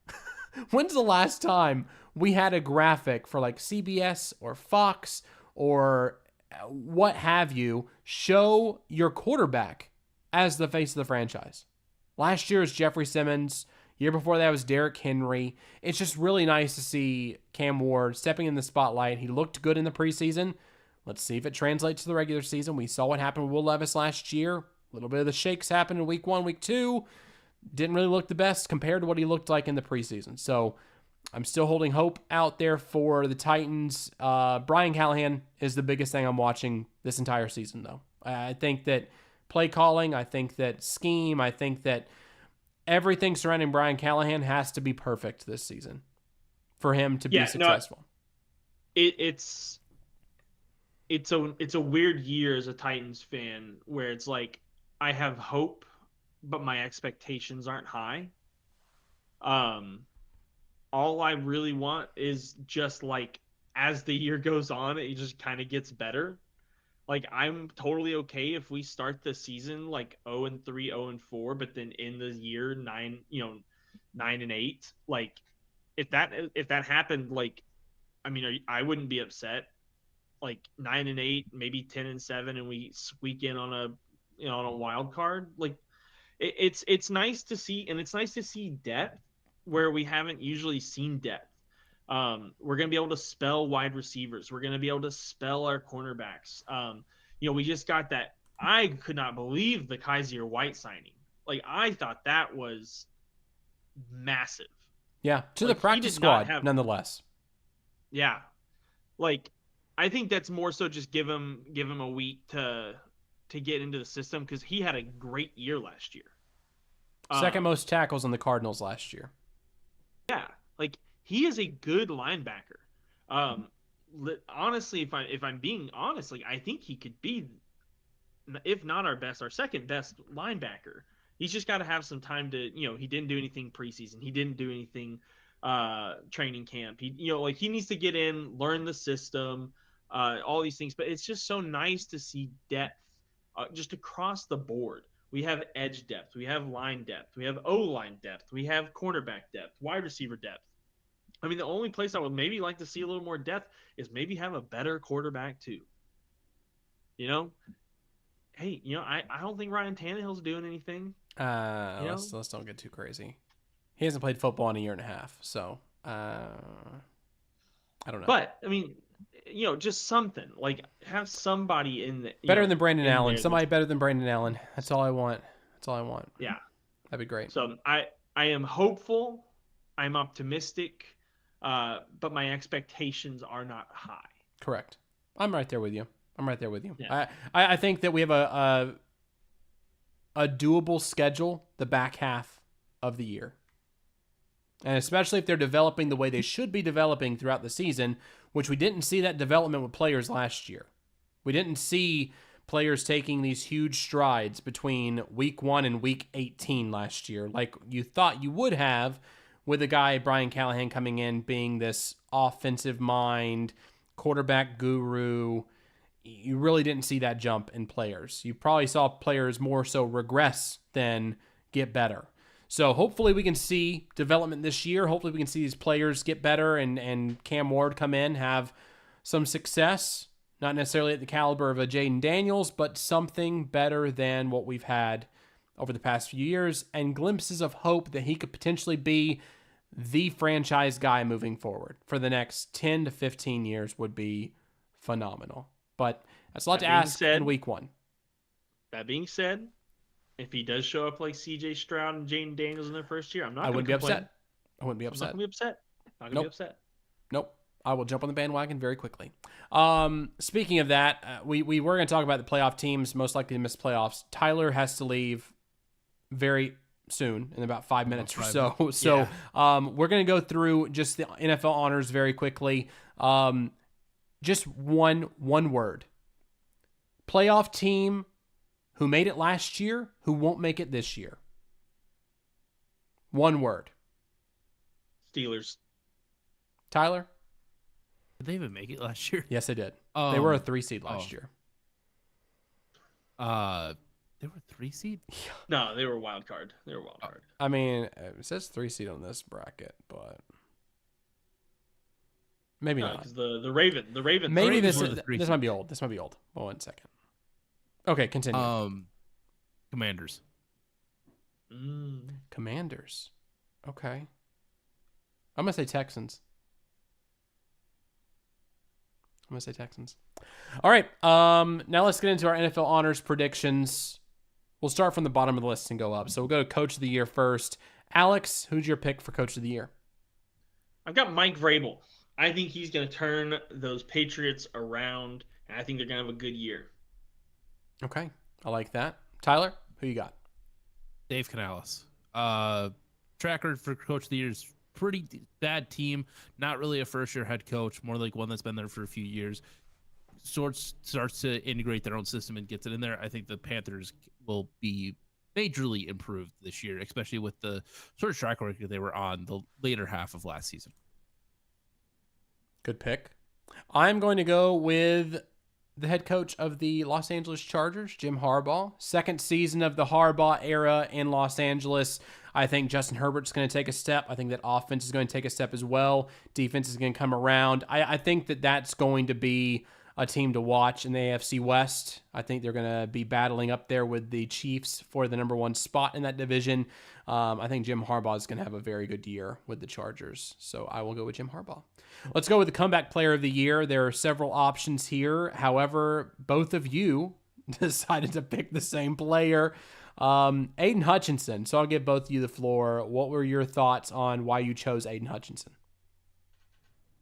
A: When's the last time we had a graphic for like CBS or Fox or what have you show your quarterback as the face of the franchise? Last year was Jeffrey Simmons. Year before that was Derrick Henry. It's just really nice to see Cam Ward stepping in the spotlight. He looked good in the preseason. Let's see if it translates to the regular season. We saw what happened with Will Levis last year. A little bit of the shakes happened in week 1, week 2. Didn't really look the best compared to what he looked like in the preseason. So I'm still holding hope out there for the Titans. Brian Callahan is the biggest thing I'm watching this entire season, though. I think that play calling, I think that scheme, I think that everything surrounding Brian Callahan has to be perfect this season for him to be successful.
B: It's a weird year as a Titans fan where it's like I have hope, but my expectations aren't high. All I really want is just like as the year goes on, it just kind of gets better. Like I'm totally okay if we start the season like 0-3, 0-4, but then in the year 9-8. Like if that happened, like I mean, I wouldn't be upset. Like 9-8, maybe 10-7, and we squeak in on a wild card. Like it's nice to see, and it's nice to see depth where we haven't usually seen depth. We're going to be able to spell wide receivers. We're going to be able to spell our cornerbacks. We just got that. I could not believe the Kaiser White signing. Like, I thought that was massive.
A: Yeah, to the practice squad, nonetheless.
B: Yeah. Like, I think that's more so just give him a week to get into the system because he had a great year last year.
A: Second most tackles on the Cardinals last year.
B: Yeah, like he is a good linebacker. Honestly, if I'm being honest, like I think he could be, if not our second best linebacker. He's just got to have some time to, he didn't do anything preseason. He didn't do anything training camp. He needs to get in, learn the system, all these things. But it's just so nice to see depth just across the board. We have edge depth. We have line depth. We have O-line depth. We have cornerback depth, wide receiver depth. I mean, the only place I would maybe like to see a little more depth is maybe have a better quarterback too. Hey, I don't think Ryan Tannehill's doing anything.
A: Let's don't get too crazy. He hasn't played football in a year and a half, so I don't know.
B: But I mean, just something like have somebody in the
A: better than Brandon Allen. Somebody better than Brandon Allen. That's all I want.
B: Yeah,
A: that'd be great.
B: So I am hopeful. I'm optimistic, but my expectations are not high.
A: Correct. I'm right there with you.
B: Yeah.
A: I think that we have a doable schedule the back half of the year. And especially if they're developing the way they should be developing throughout the season, which we didn't see that development with players last year. We didn't see players taking these huge strides between week 1 and week 18 last year, like you thought you would have with a guy, Brian Callahan, coming in being this offensive mind, quarterback guru. You really didn't see that jump in players. You probably saw players more so regress than get better. So hopefully we can see development this year. Hopefully we can see these players get better and Cam Ward come in, have some success. Not necessarily at the caliber of a Jaden Daniels, but something better than what we've had over the past few years, and glimpses of hope that he could potentially be the franchise guy moving forward for the next 10 to 15 years would be phenomenal. But that's a lot to ask in week 1.
B: That being said, if he does show up like CJ Stroud and Jaden Daniels in their first year,
A: I wouldn't be upset. I wouldn't be upset.
B: I'm not going to be upset. Not going to be upset.
A: Nope. I will jump on the bandwagon very quickly. Speaking of that, we were going to talk about the playoff teams most likely to miss playoffs. Tyler has to leave very soon, in about 5 minutes or so. So we're going to go through just the NFL honors very quickly. Just one word. Playoff team who made it last year, who won't make it this year. One word.
B: Steelers.
A: Tyler?
C: Did they even make it last year?
A: Yes, they did. They were a 3 seed last year.
C: They were 3 seed?
B: No, they were a wild card.
A: I mean, it says 3 seed on this bracket, but maybe not.
B: Because the Raven.
A: Maybe
B: Ravens
A: this might be old. This might be old. 1 second. Okay, continue.
C: Commanders.
A: Commanders. Okay. I'm gonna say Texans. All right. Now let's get into our NFL honors predictions. We'll start from the bottom of the list and go up. So we'll go to Coach of the Year first. Alex, who's your pick for Coach of the Year?
B: I've got Mike Vrabel. I think he's going to turn those Patriots around, and I think they're going to have a good year.
A: Okay. I like that. Tyler, who you got?
C: Dave Canales. Tracker for Coach of the Year is pretty bad team. Not really a first-year head coach, more like one that's been there for a few years. Starts to integrate their own system and gets it in there. I think the Panthers will be majorly improved this year, especially with the sort of track record they were on the later half of last season.
A: Good pick. I'm going to go with the head coach of the Los Angeles Chargers, Jim Harbaugh. Second season of the Harbaugh era in Los Angeles. I think Justin Herbert's going to take a step. I think that offense is going to take a step as well. Defense is going to come around. I think that that's going to be a team to watch in the AFC West. I think they're going to be battling up there with the Chiefs for the number 1 spot in that division. I think Jim Harbaugh is going to have a very good year with the Chargers. So I will go with Jim Harbaugh. Let's go with the comeback player of the year. There are several options here. However, both of you decided to pick the same player, Aiden Hutchinson. So I'll give both of you the floor. What were your thoughts on why you chose Aiden Hutchinson?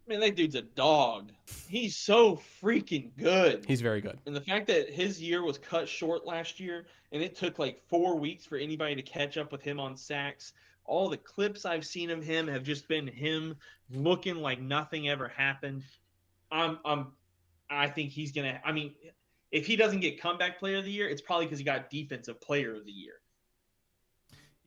B: Man, that dude's a dog. He's so freaking good.
A: He's very good.
B: And the fact that his year was cut short last year, and it took like 4 weeks for anybody to catch up with him on sacks. All the clips I've seen of him have just been him looking like nothing ever happened. I think he's gonna. I mean, if he doesn't get comeback player of the year, it's probably because he got defensive player of the year.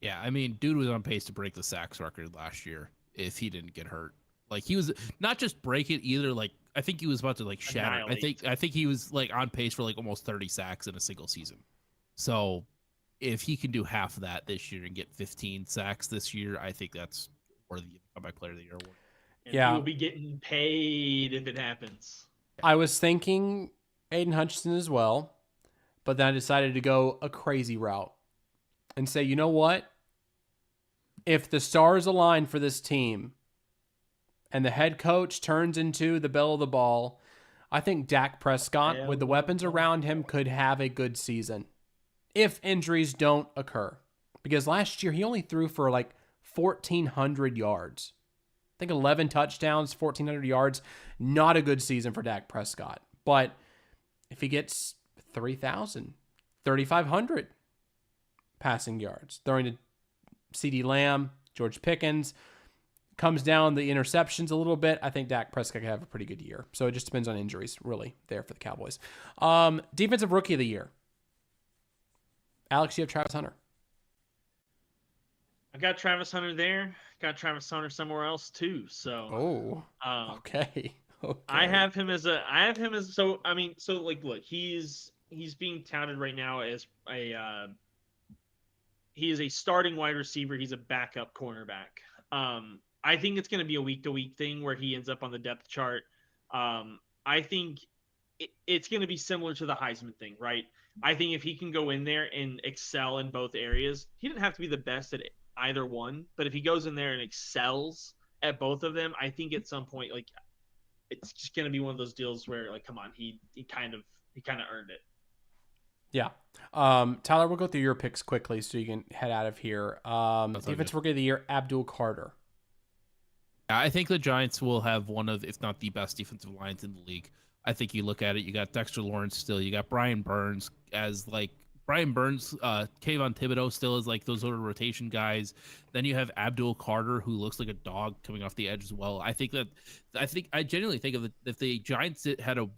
C: Yeah, I mean, dude was on pace to break the sacks record last year if he didn't get hurt. Like, he was not just break it either. Like, I think he was about to like shatter. I think he was like on pace for like almost 30 sacks in a single season. So if he can do half of that this year and get 15 sacks this year, I think that's worthy of the comeback player of the year award.
B: And he will be getting paid if it happens.
A: I was thinking Aiden Hutchinson as well, but then I decided to go a crazy route and say, you know what? If the stars align for this team and the head coach turns into the belle of the ball, I think Dak Prescott, with the weapons around him, could have a good season if injuries don't occur. Because last year, he only threw for like 1,400 yards. I think 11 touchdowns, 1,400 yards. Not a good season for Dak Prescott. But if he gets 3,000, 3,500 passing yards, throwing to CeeDee Lamb, George Pickens, comes down the interceptions a little bit, I think Dak Prescott could have a pretty good year. So it just depends on injuries, really, there for the Cowboys. Defensive Rookie of the Year. Alex, you have Travis Hunter.
B: I got Travis Hunter there. Got Travis Hunter somewhere else too. So
A: okay.
B: I have him as look, he's being touted right now as a he is a starting wide receiver. He's a backup cornerback. I think it's going to be a week-to-week thing where he ends up on the depth chart. I think it's going to be similar to the Heisman thing, right? I think if he can go in there and excel in both areas, he didn't have to be the best at either one, but if he goes in there and excels at both of them, I think at some point, like, it's just going to be one of those deals where, like, come on, he kind of earned it.
A: Yeah. Tyler, we'll go through your picks quickly so you can head out of here. Defensive Rookie of the Year, Abdul Carter.
C: I think the Giants will have one of, if not the best defensive lines in the league. I think you look at it, you got Dexter Lawrence still, you got Brian Burns as like Brian Burns, Kayvon Thibodeau still is like those sort of rotation guys. Then you have Abdul Carter, who looks like a dog coming off the edge as well. I genuinely think of it, if the Giants had a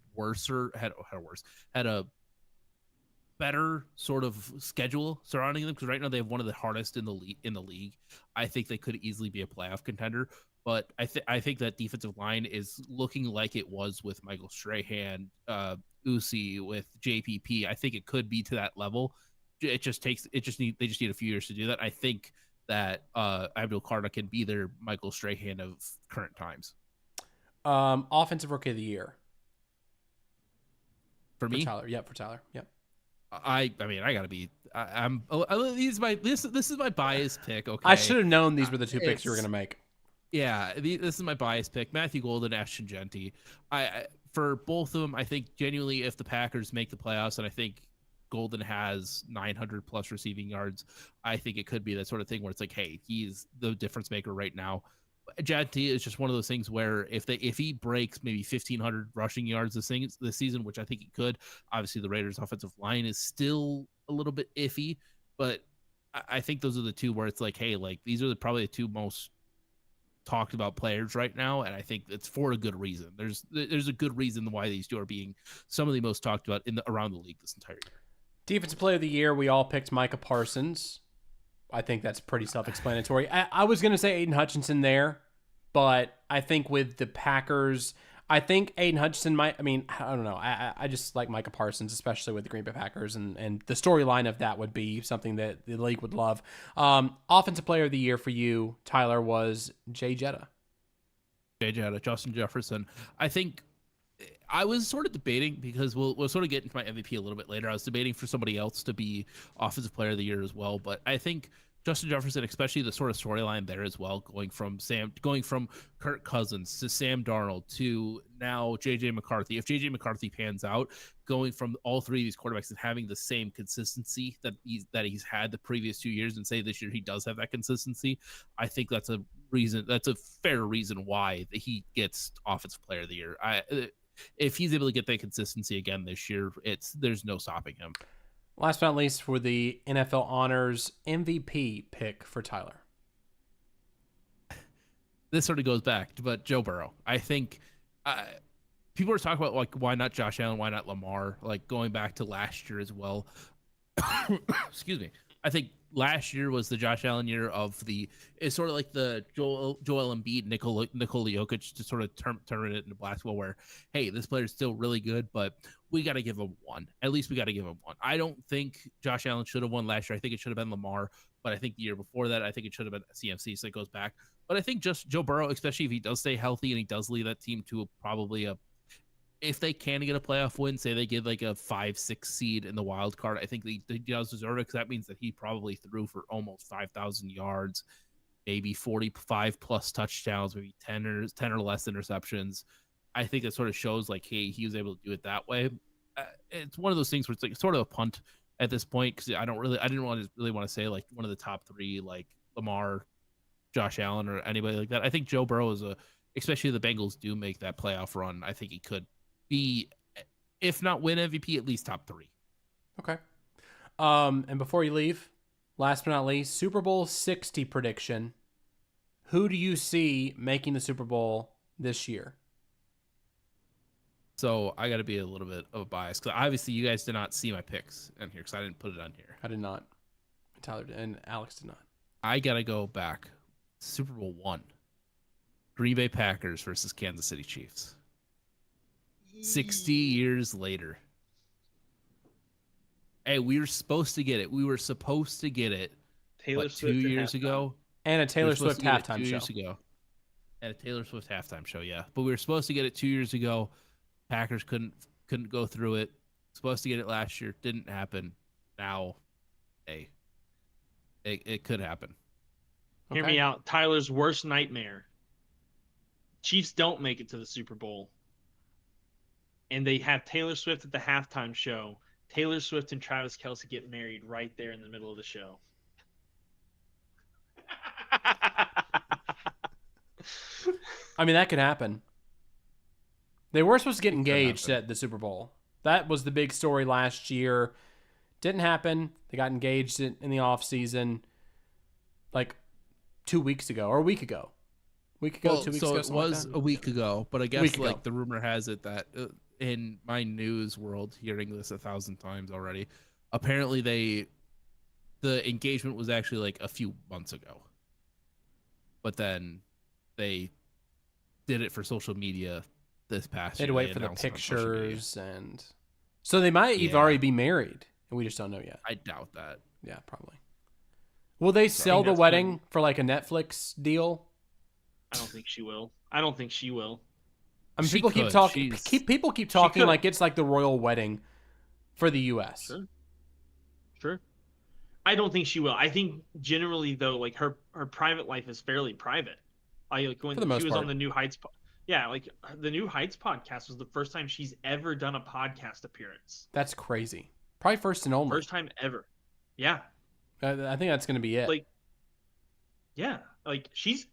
C: better sort of schedule surrounding them, because right now they have one of the hardest in the league. I think they could easily be a playoff contender. But I think that defensive line is looking like it was with Michael Strahan, Uzi, with JPP. I think it could be to that level. They just need a few years to do that. I think that Abdul Carter can be their Michael Strahan of current times.
A: Offensive Rookie of the Year.
C: For me?
A: Tyler. Yep, for Tyler. Yep.
C: I mean, I gotta be. This is my biased pick. Okay,
A: I should have known these were the two picks you were gonna make.
C: Yeah, this is my bias pick. Matthew Golden, Ashton Genty. For both of them, I think genuinely if the Packers make the playoffs, and I think Golden has 900 plus receiving yards, I think it could be that sort of thing where it's like, hey, he's the difference maker right now. Genty is just one of those things where if he breaks maybe 1,500 rushing yards this season, which I think he could, obviously the Raiders' offensive line is still a little bit iffy, but I think those are the two where it's like, hey, like these are probably the two most talked about players right now, and I think it's for a good reason. There's a good reason why these two are being some of the most talked about around the league this entire year.
A: Defensive Player of the Year, we all picked Micah Parsons. I think that's pretty self-explanatory. I was going to say Aiden Hutchinson there, but I think with the Packers, I think Aiden Hutchinson might, I mean, I don't know. I just like Micah Parsons, especially with the Green Bay Packers, and the storyline of that would be something that the league would love. Offensive Player of the Year for you, Tyler, was Jay Jetta.
C: Justin Jefferson. I think I was sort of debating, because we'll sort of get into my MVP a little bit later. I was debating for somebody else to be Offensive Player of the Year as well, but I think Justin Jefferson, especially the sort of storyline there as well, going from Kirk Cousins to Sam Darnold to now JJ McCarthy. If JJ McCarthy pans out, going from all three of these quarterbacks and having the same consistency that he's had the previous 2 years, and say this year he does have that consistency, I think that's a fair reason why he gets Offensive Player of the Year. If he's able to get that consistency again this year, there's no stopping him.
A: Last but not least, for the NFL Honors MVP pick for Tyler.
C: This sort of goes back to, but Joe Burrow. I think people are talking about, like, why not Josh Allen, why not Lamar, like going back to last year as well. Excuse me. I think last year was the Josh Allen year it's sort of like the Joel Embiid, Nikola Jokic, to sort of turn it into basketball, where, hey, this player's still really good, but we got to give him one. At least we got to give him one. I don't think Josh Allen should have won last year. I think it should have been Lamar, but I think the year before that, I think it should have been CMC, so it goes back. But I think just Joe Burrow, especially if he does stay healthy and he does lead that team to probably if they can get a playoff win, say they get like a 5-6 seed in the wild card, I think he does deserve it, because that means that he probably threw for almost 5,000 yards, maybe 45 plus touchdowns, maybe 10 or less interceptions. I think that sort of shows, like, hey, he was able to do it that way. It's one of those things where it's like sort of a punt at this point, because I didn't really want to say like one of the top three, like Lamar, Josh Allen, or anybody like that. I think Joe Burrow especially if the Bengals do make that playoff run, I think he could be, if not win MVP, at least top three.
A: Okay. And before you leave, last but not least, Super Bowl 60 prediction. Who do you see making the Super Bowl this year?
C: So I got to be a little bit of a bias, because obviously you guys did not see my picks in here, because I didn't put it on here.
A: I did not. Tyler did, and Alex did not.
C: I got to go back. Super Bowl 1. Green Bay Packers versus Kansas City Chiefs. 60 years later. Hey, we were supposed to get it.
B: Taylor
C: what,
B: Swift
C: 2 years
B: at halftime.
C: ago.
A: And a
C: We were
A: Taylor
C: supposed
A: Swift
C: to get it
A: halftime
C: 2
A: show.
C: years ago. And a Taylor Swift halftime show, yeah. But we were supposed to get it 2 years ago. Packers couldn't go through it. Supposed to get it last year, didn't happen. Now, hey, it could happen.
B: Hear me out. Tyler's worst nightmare. Chiefs don't make it to the Super Bowl. And they have Taylor Swift at the halftime show. Taylor Swift and Travis Kelce get married right there in the middle of the show.
A: I mean, that could happen. They were supposed to get
C: It could
A: engaged
C: happen.
A: at the Super Bowl. That was the big story last year. Didn't happen. They got engaged in the offseason like 2 weeks ago or a week ago. Week ago,
C: Well,
A: 2 weeks
C: so
A: ago,
C: it
A: something like
C: was
A: that.
C: a week ago, but I guess
A: Week ago.
C: like the rumor has it that in my news world, hearing this 1,000 times already, apparently the engagement was actually like a few months ago, but then they did it for social media this past
A: They had
C: year.
A: to wait
C: They
A: for the
C: announced it on social media.
A: pictures, and so they might even
C: Yeah.
A: already be married, and we just don't know yet.
C: I doubt that.
A: Yeah, probably. Will they sell the
B: that's
A: wedding for like a Netflix deal?
B: I don't think she will. I don't think she will.
A: I mean,
C: She
A: people keep
C: could.
A: talking.
C: She's-
A: People keep talking
B: could.
A: like it's like the royal wedding for the U.S.
B: Sure. Sure. I don't think she will. I think generally though, like her private life is fairly private. Like when
A: For the most
B: she was
A: part.
B: on the New Heights, yeah, like the New Heights podcast was the first time she's ever done a podcast appearance.
A: That's crazy. Probably first and only.
B: First time ever. Yeah.
A: I think that's going to be it.
B: Like, yeah, like she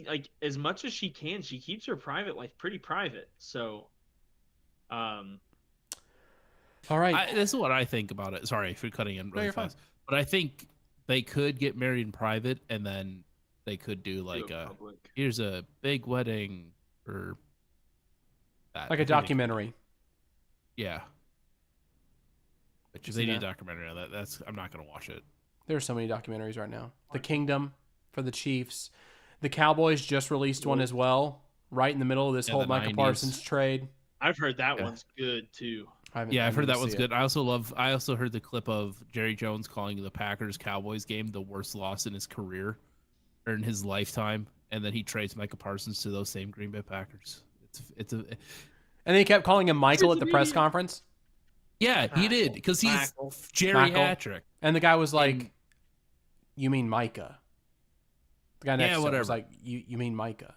B: like as much as she can, she keeps her private life pretty private. So,
A: All right.
C: This is what I think about it. Sorry for cutting in really
A: you're fine.
C: fast, but I think they could get married in private, and then they could do like
B: do it
C: a
B: public.
C: here's a big wedding or that.
A: Like
C: I
A: a
C: think they could-
A: documentary.
C: Yeah. Which if
A: see
C: they do a
A: that?
C: documentary on that's I'm not gonna watch it.
A: There are so many documentaries right now. The Kingdom for the Chiefs. The Cowboys just released one as well, right in the middle of this
C: Yeah,
A: whole
C: the
A: Micah
C: 90s.
A: Parsons trade.
B: I've heard that
C: Yeah.
B: one's good too.
C: Yeah, I've heard that
A: one's
C: one's good. I also heard the clip of Jerry Jones calling the Packers Cowboys game the worst loss in his career or in his lifetime, and then he trades Micah Parsons to those same Green Bay Packers.
A: And then he kept calling him Michael at the press conference.
C: Yeah, he did because he's
B: Michael.
C: Jerry
A: Michael.
C: Hattrick.
A: And the guy was like,
C: And-
A: "You mean Micah?" The guy next to him was
C: whatever.
A: like, "You mean Micah?"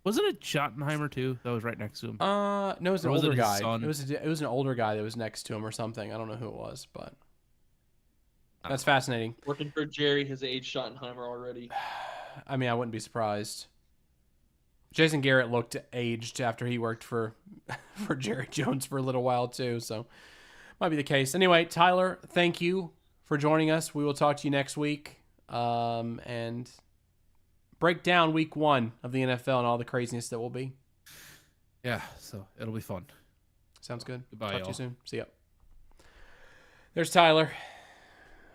C: Wasn't it Schottenheimer too that was right next to him?
A: No, it was an
C: Or was it
A: older
C: his
A: guy.
C: son?
A: It was an older guy that was next to him or something. I don't know who it was, but that's fascinating.
B: Working for Jerry has aged Schottenheimer already.
A: I mean, I wouldn't be surprised. Jason Garrett looked aged after he worked for for Jerry Jones for a little while too, so might be the case. Anyway, Tyler, thank you for joining us. We will talk to you next week, and break down week 1 of the NFL and all the craziness that will be.
C: Yeah, so it'll be fun.
A: Sounds good.
C: Goodbye,
A: Talk to
C: y'all.
A: you soon. See ya. There's Tyler.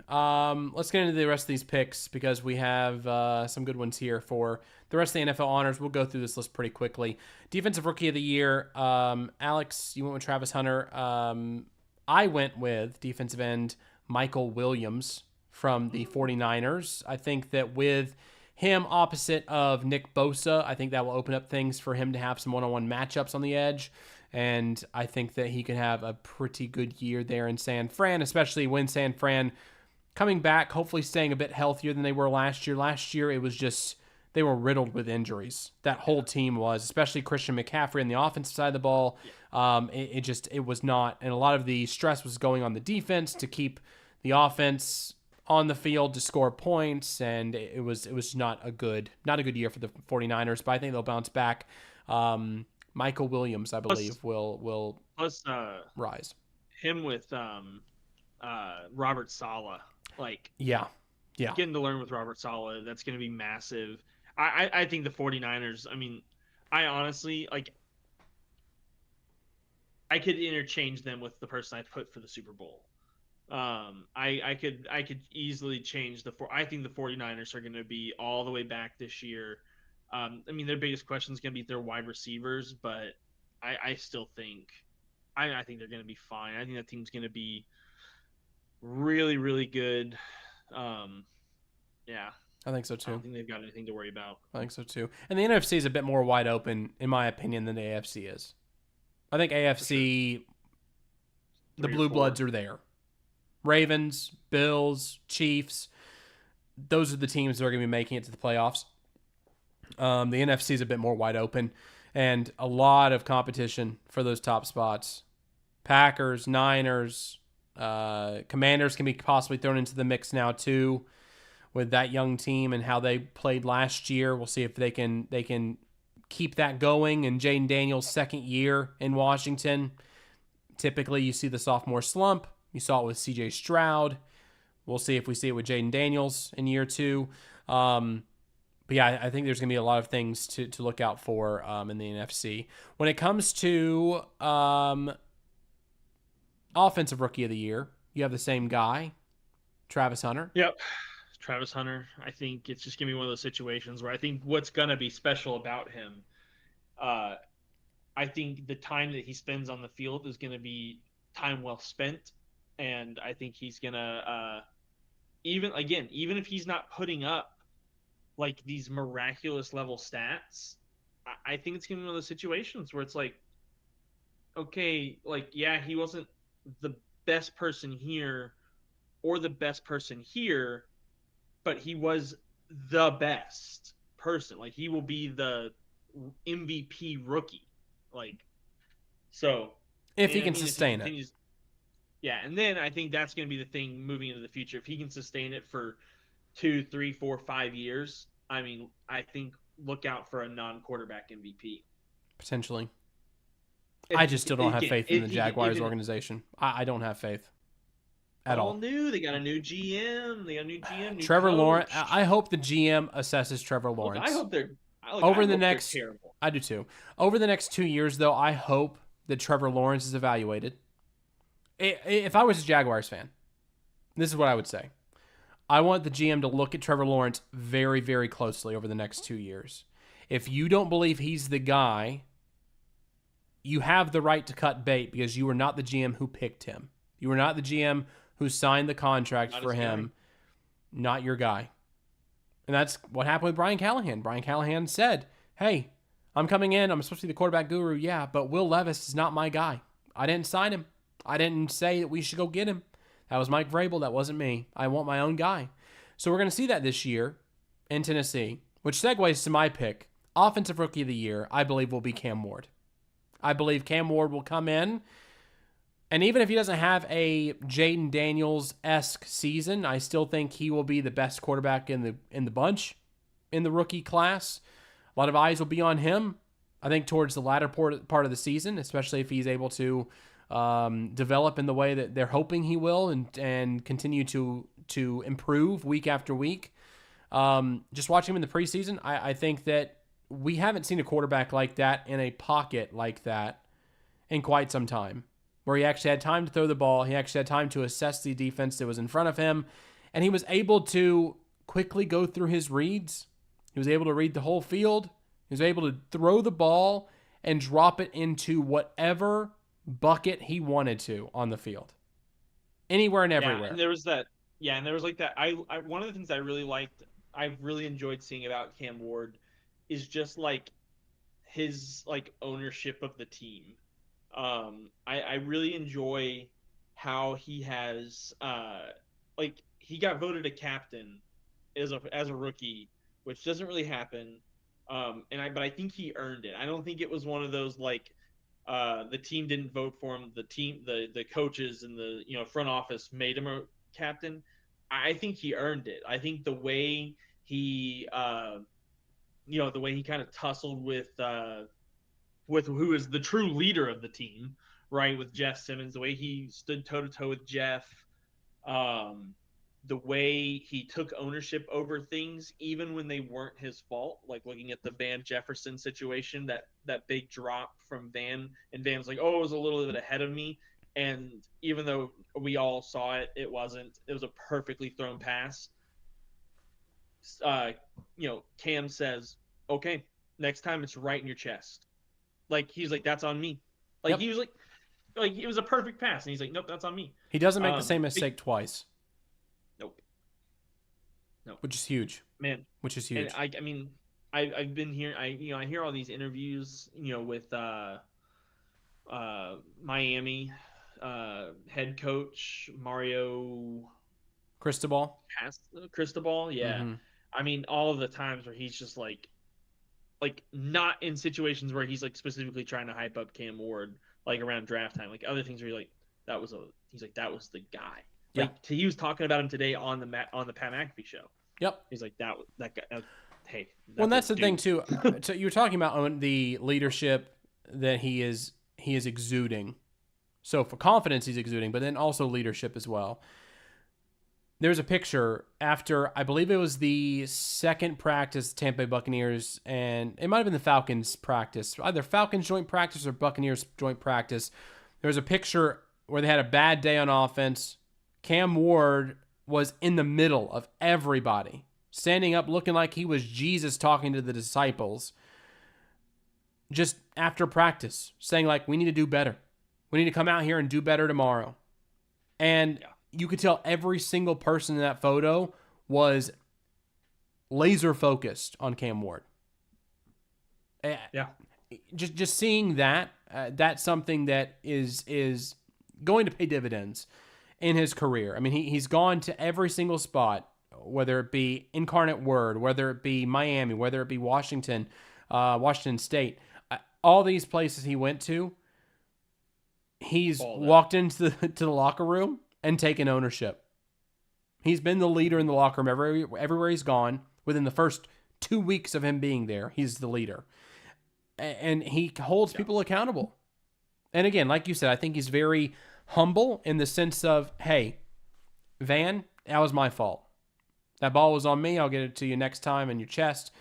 A: Let's get into the rest of these picks because we have some good ones here for the rest of the NFL honors. We'll go through this list pretty quickly. Defensive Rookie of the Year. Alex, you went with Travis Hunter. I went with defensive end Michael Williams from the 49ers. I think that with him opposite of Nick Bosa, I think that will open up things for him to have some one-on-one matchups on the edge. And I think that he could have a pretty good year there in San Fran, especially when San Fran coming back, hopefully staying a bit healthier than they were last year. Last year, it was just, they were riddled with injuries. That whole team was, especially Christian McCaffrey on the offensive side of the ball. It was not, and a lot of the stress was going on the defense to keep the offense on the field to score points, and it was not a good year for the 49ers, but I think they'll bounce back. Michael Williams, I believe, will
B: Plus,
A: rise.
B: him with Robert Saleh, like
A: Yeah.
B: getting to learn with Robert Saleh, that's going to be massive. I think the 49ers, I mean, I honestly, like, I could interchange them with the person I put for the Super Bowl. I could easily change I think the 49ers are going to be all the way back this year. I mean, their biggest question is going to be their wide receivers, but I still think I think they're going to be fine. I think that team's going to be really, really good. Yeah,
A: I think so
B: I
A: too.
B: don't think they've got anything to worry about.
A: I think so too. And the NFC is a bit more wide open, in my opinion, than the AFC is. I think
B: For sure.
A: AFC, the
B: 3 or
A: Blue
B: 4.
A: Bloods are there. Ravens, Bills, Chiefs. Those are the teams that are going to be making it to the playoffs. The NFC is a bit more wide open and a lot of competition for those top spots. Packers, Niners, Commanders can be possibly thrown into the mix now too with that young team and how they played last year. We'll see if they can keep that going. And Jaden Daniels' second year in Washington, typically you see the sophomore slump. You saw it with C.J. Stroud. We'll see if we see it with Jaden Daniels in year 2. But yeah, I think there's going to be a lot of things to look out for in the NFC. When it comes to offensive rookie of the year, you have the same guy, Travis Hunter.
B: Yep. Travis Hunter. I think it's just going to be one of those situations where I think what's going to be special about him, I think the time that he spends on the field is going to be time well spent. And I think he's going to, even if he's not putting up like these miraculous level stats, I think it's going to be one of those situations where it's like, okay, like, yeah, he wasn't the best person here or the best person here, but he was the best person. Like, he will be the MVP rookie. Like, so
A: If he can sustain it.
B: Yeah, and then I think that's going to be the thing moving into the future. If he can sustain it for 2, 3, 4, 5 years, I mean, I think look out for a non-quarterback MVP.
A: Potentially. I just still don't have faith in the Jaguars organization. I don't have faith at all.
B: New. They got a new GM. They got a new GM. New
A: Trevor
B: coach.
A: Lawrence. I hope the GM assesses Trevor Lawrence.
B: I hope they're terrible.
A: I do too. Over the next 2 years, though, I hope that Trevor Lawrence is evaluated. If I was a Jaguars fan, this is what I would say. I want the GM to look at Trevor Lawrence very, very closely over the next 2 years. If you don't believe he's the guy, you have the right to cut bait because you were not the GM who picked him. You were not the GM who signed the contract for him. Not your guy. And that's what happened with Brian Callahan. Brian Callahan said, hey, I'm coming in. I'm supposed to be the quarterback guru. Yeah, but Will Levis is not my guy. I didn't sign him. I didn't say that we should go get him. That was Mike Vrabel. That wasn't me. I want my own guy. So we're going to see that this year in Tennessee, which segues to my pick. Offensive Rookie of the Year, I believe, will be Cam Ward. I believe Cam Ward will come in, and even if he doesn't have a Jaden Daniels-esque season, I still think he will be the best quarterback in the bunch in the rookie class. A lot of eyes will be on him, I think, towards the latter part of the season, especially if he's able to develop in the way that they're hoping he will and continue to improve week after week. Just watching him in the preseason, I think that we haven't seen a quarterback like that in a pocket like that in quite some time, where he actually had time to throw the ball. He actually had time to assess the defense that was in front of him, and he was able to quickly go through his reads. He was able to read the whole field. He was able to throw the ball and drop it into whatever bucket he wanted to on the field, anywhere and everywhere.
B: And there was that. Yeah, and there was like that. I one of the things I really liked, I really enjoyed seeing about Cam Ward, is just like his like ownership of the team. I really enjoy how he has like he got voted a captain as a rookie, which doesn't really happen. But I think he earned it. I don't think it was one of those like the team didn't vote for him. The coaches and the front office made him a captain. I think he earned it. I think the way he the way he kind of tussled with who is the true leader of the team, right? With Jeff Simmons, the way he stood toe to toe with Jeff, the way he took ownership over things, even when they weren't his fault. Like looking at the Van Jefferson situation, that big drop from Van, and Van's like, "Oh, it was a little bit ahead of me," and even though we all saw it, it wasn't. It was a perfectly thrown pass. Cam says, "Okay, next time it's right in your chest." Like he's like, "That's on me." Like
A: Yep.
B: He was like it was a perfect pass, and he's like, "Nope, that's on me."
A: He doesn't make the same mistake twice.
B: Nope. No,
A: which is huge.
B: man.
A: Which is
B: And
A: huge.
B: I mean, I've been here. I hear all these interviews, with Miami head coach Mario
A: Cristobal.
B: Cristobal. Yeah,
A: Mm-hmm.
B: I mean, all of the times where he's just like not in situations where he's like specifically trying to hype up Cam Ward like around draft time, like other things where you're like he's like that was the guy.
A: Yeah.
B: Like he was talking about him today on the Pat McAfee show.
A: Yep.
B: He's like that guy. Hey,
A: Well, and
B: that's
A: that's
B: a
A: the thing
B: dude.
A: too. So you were talking about the leadership that he is exuding. So for confidence, he's exuding, but then also leadership as well. There's a picture after, I believe it was the second practice, Tampa Bay Buccaneers, and it might have been the Falcons practice, either Falcons joint practice or Buccaneers joint practice. There was a picture where they had a bad day on offense. Cam Ward was in the middle of everybody, standing up looking like he was Jesus talking to the disciples, just after practice, saying like, we need to do better. We need to come out here and do better tomorrow. And
B: Yeah.
A: you could tell every single person in that photo was laser focused on Cam Ward.
B: Yeah.
A: Just seeing that, that's something that is going to pay dividends in his career. I mean, he's gone to every single spot, whether it be Incarnate Word, whether it be Miami, whether it be Washington State, all these places he went to, he's walked into the locker room and taken ownership. He's been the leader in the locker room everywhere he's gone. Within the first 2 weeks of him being there, he's the leader. And he holds people accountable. And again, like you said, I think he's very humble in the sense of, hey, Van, that was my fault. That ball was on me. I'll get it to you next time in your chest.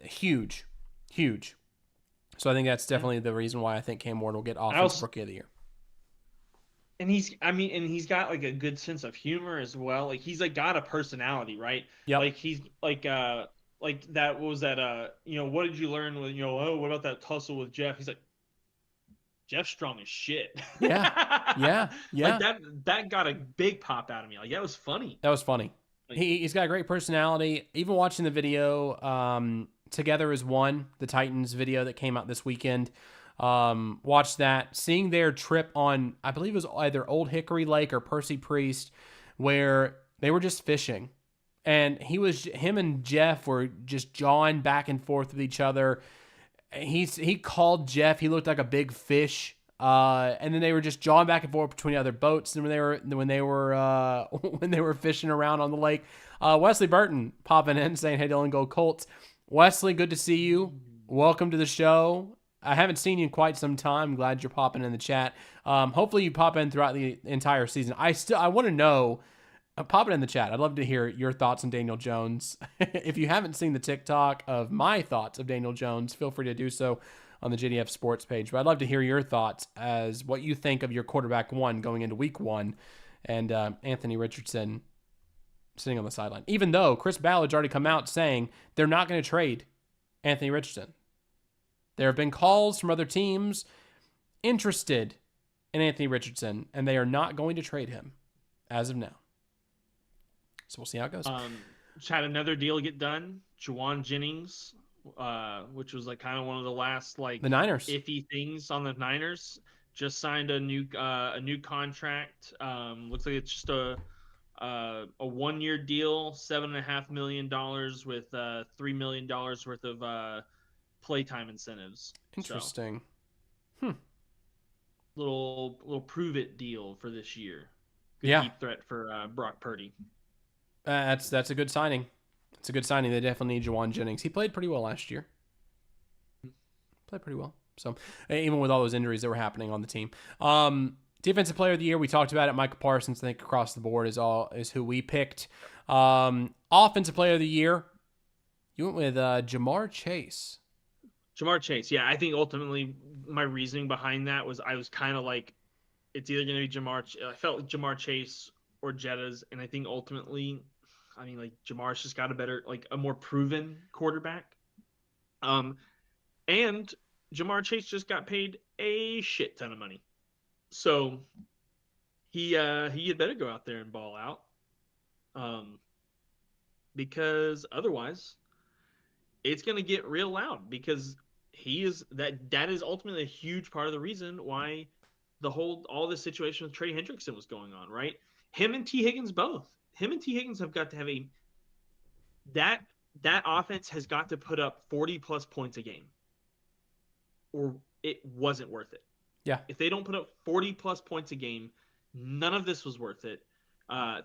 A: Huge. So I think that's definitely the reason why I think Cam Ward will get Offensive Rookie of the Year.
B: And he's got like a good sense of humor as well. Like he's like got a personality, right?
A: Yep.
B: Like he's like that what was that what did you learn with what about that tussle with Jeff? He's like, Jeff's strong as shit.
A: Yeah.
B: Like that got a big pop out of me. Like that was funny. Like,
A: He's got a great personality. Even watching the video, Together as One, the Titans video that came out this weekend. Watched that, seeing their trip on, I believe it was either Old Hickory Lake or Percy Priest, where they were just fishing, and him and Jeff were just jawing back and forth with each other. He called Jeff, he looked like a big fish, and then they were just jawing back and forth between other boats. And when they were fishing around on the lake, Wesley Burton popping in saying, "Hey Dillon, go Colts." Wesley, good to see you. Welcome to the show. I haven't seen you in quite some time. I'm glad you're popping in the chat. Hopefully you pop in throughout the entire season. I want to know, pop it in the chat. I'd love to hear your thoughts on Daniel Jones. If you haven't seen the TikTok of my thoughts of Daniel Jones, feel free to do so on the JDF Sports page. But I'd love to hear your thoughts as what you think of your quarterback one going into week one, and Anthony Richardson sitting on the sideline. Even though Chris Ballard's already come out saying they're not going to trade Anthony Richardson. There have been calls from other teams interested in Anthony Richardson, and they are not going to trade him as of now. So we'll see how it goes.
B: Just had another deal get done. Juwan Jennings, which was like kind of one of the last like
A: the Niners
B: iffy things on the Niners, just signed a new contract. Looks like it's just a 1-year deal, $7.5 million with $3 million worth of playtime incentives.
A: Interesting.
B: So, little prove it deal for this year. Good deep threat for Brock Purdy.
A: That's a good signing. It's a good signing. They definitely need Juwan Jennings. He played pretty well last year. Played pretty well. So even with all those injuries that were happening on the team. Defensive Player of the Year, we talked about it. Michael Parsons, I think across the board is who we picked. Offensive Player of the Year, you went with Jamar Chase.
B: Jamar Chase, yeah. I think ultimately my reasoning behind that was I was kind of like, it's either going to be I felt like Jamar Chase or Jettas, and I think ultimately, I mean, like Jamar's just got a more proven quarterback. And Jamar Chase just got paid a shit ton of money. So he had better go out there and ball out. because otherwise it's going to get real loud because that is ultimately a huge part of the reason why all this situation with Trey Hendrickson was going on, right? Him and T. Higgins both. Him and T. Higgins have got to have that offense has got to put up 40 plus points a game, or it wasn't worth it.
A: Yeah.
B: If they don't put up 40 plus points a game, none of this was worth it.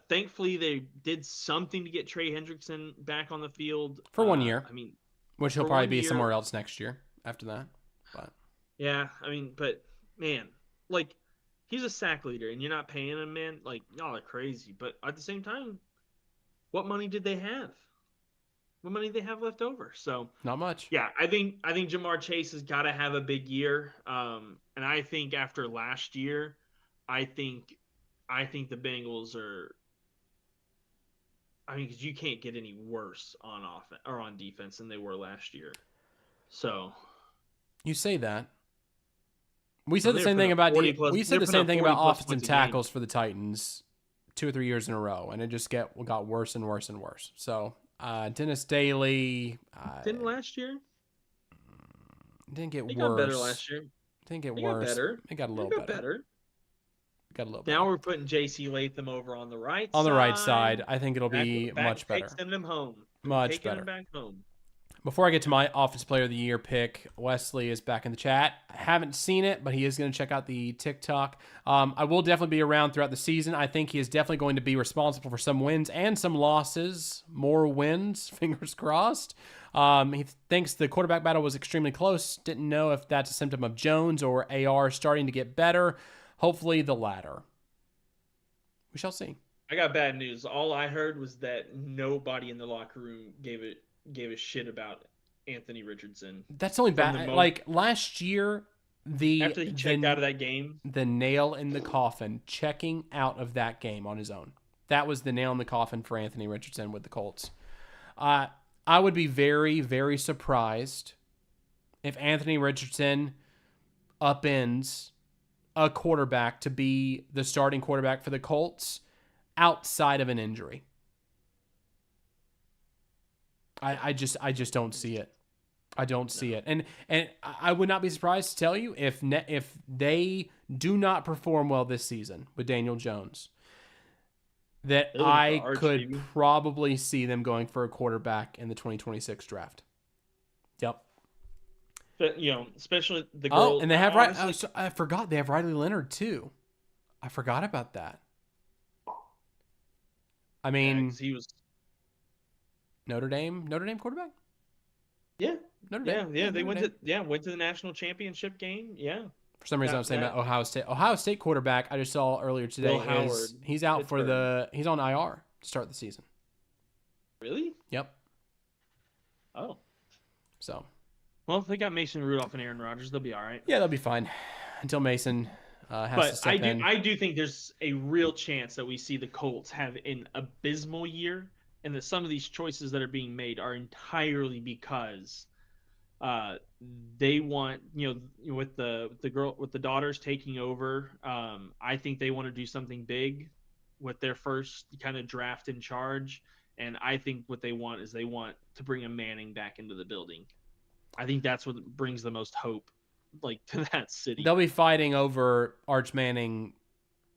B: Thankfully, they did something to get Trey Hendrickson back on the field
A: for 1 year.
B: I mean,
A: which he'll probably be somewhere else next year after that. But
B: yeah, I mean, but man, like he's a sack leader, and you're not paying him, man. Like y'all are crazy. But at the same time, what money did they have? What money do they have left over? So
A: not much.
B: Yeah, I think Jamar Chase has got to have a big year. And I think after last year, I think the Bengals are. I mean, because you can't get any worse on offense or on defense than they were last year. So
A: you say that. We said the same thing about offense and tackles for the Titans 2 or 3 years in a row, and it just got worse and worse and worse. So Dennis Daly
B: didn't last year.
A: Didn't get worse.
B: Got better last year.
A: Didn't get worse.
B: Got better.
A: It got a little better. Got a little better.
B: Now we're putting J.C. Latham over on the right side.
A: On the right side, I think it'll be much better.
B: Sending him home.
A: Much better.
B: Him back home.
A: Before I get to my Offensive Player of the Year pick, Wesley is back in the chat. I haven't seen it, but he is going to check out the TikTok. I will definitely be around throughout the season. I think he is definitely going to be responsible for some wins and some losses. More wins, fingers crossed. He thinks the quarterback battle was extremely close. Didn't know if that's a symptom of Jones or AR starting to get better. Hopefully the latter. We shall see.
B: I got bad news. All I heard was that nobody in the locker room gave a shit about Anthony Richardson.
A: That's only bad. Like last year,
B: after he checked out of that game,
A: the nail in the coffin, checking out of that game on his own. That was the nail in the coffin for Anthony Richardson with the Colts. I would be very, very surprised if Anthony Richardson upends a quarterback to be the starting quarterback for the Colts outside of an injury. I just don't see it. I don't see it. And I would not be surprised to tell you if they do not perform well this season with Daniel Jones, that I could probably see them going for a quarterback in the 2026 draft. Yep.
B: But, especially the girl.
A: Oh, and they have I forgot they have Riley Leonard too. I forgot about that. I mean,
B: he was
A: Notre Dame quarterback.
B: Yeah,
A: Notre Dame.
B: Yeah. They went to the national championship game. Yeah.
A: For some reason, I was saying about Ohio State. Ohio State quarterback I just saw earlier today he's out he's on IR to start the season.
B: Really?
A: Yep.
B: Oh.
A: So.
B: Well, if they got Mason Rudolph and Aaron Rodgers, they'll be all right.
A: Yeah, they'll be fine until Mason has to step in.
B: I do think there's a real chance that we see the Colts have an abysmal year, and that some of these choices that are being made are entirely because they want, with the daughters taking over. I think they want to do something big with their first kind of draft in charge, and I think what they want is to bring a Manning back into the building. I think that's what brings the most hope, to that city.
A: They'll be fighting over Arch Manning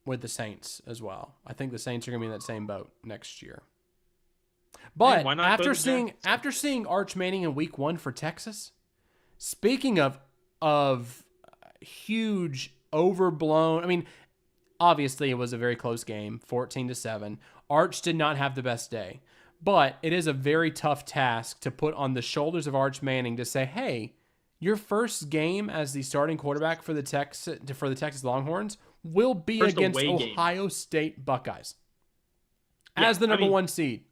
A: with the Saints as well. I think the Saints are going to be in that same boat next year. But after seeing Arch Manning in Week 1 for Texas, speaking of huge overblown, I mean, obviously it was a very close game, 14-7. Arch did not have the best day. But it is a very tough task to put on the shoulders of Arch Manning to say, hey, your first game as the starting quarterback for the Texas Longhorns will be against Ohio State Buckeyes as the number 1 seed.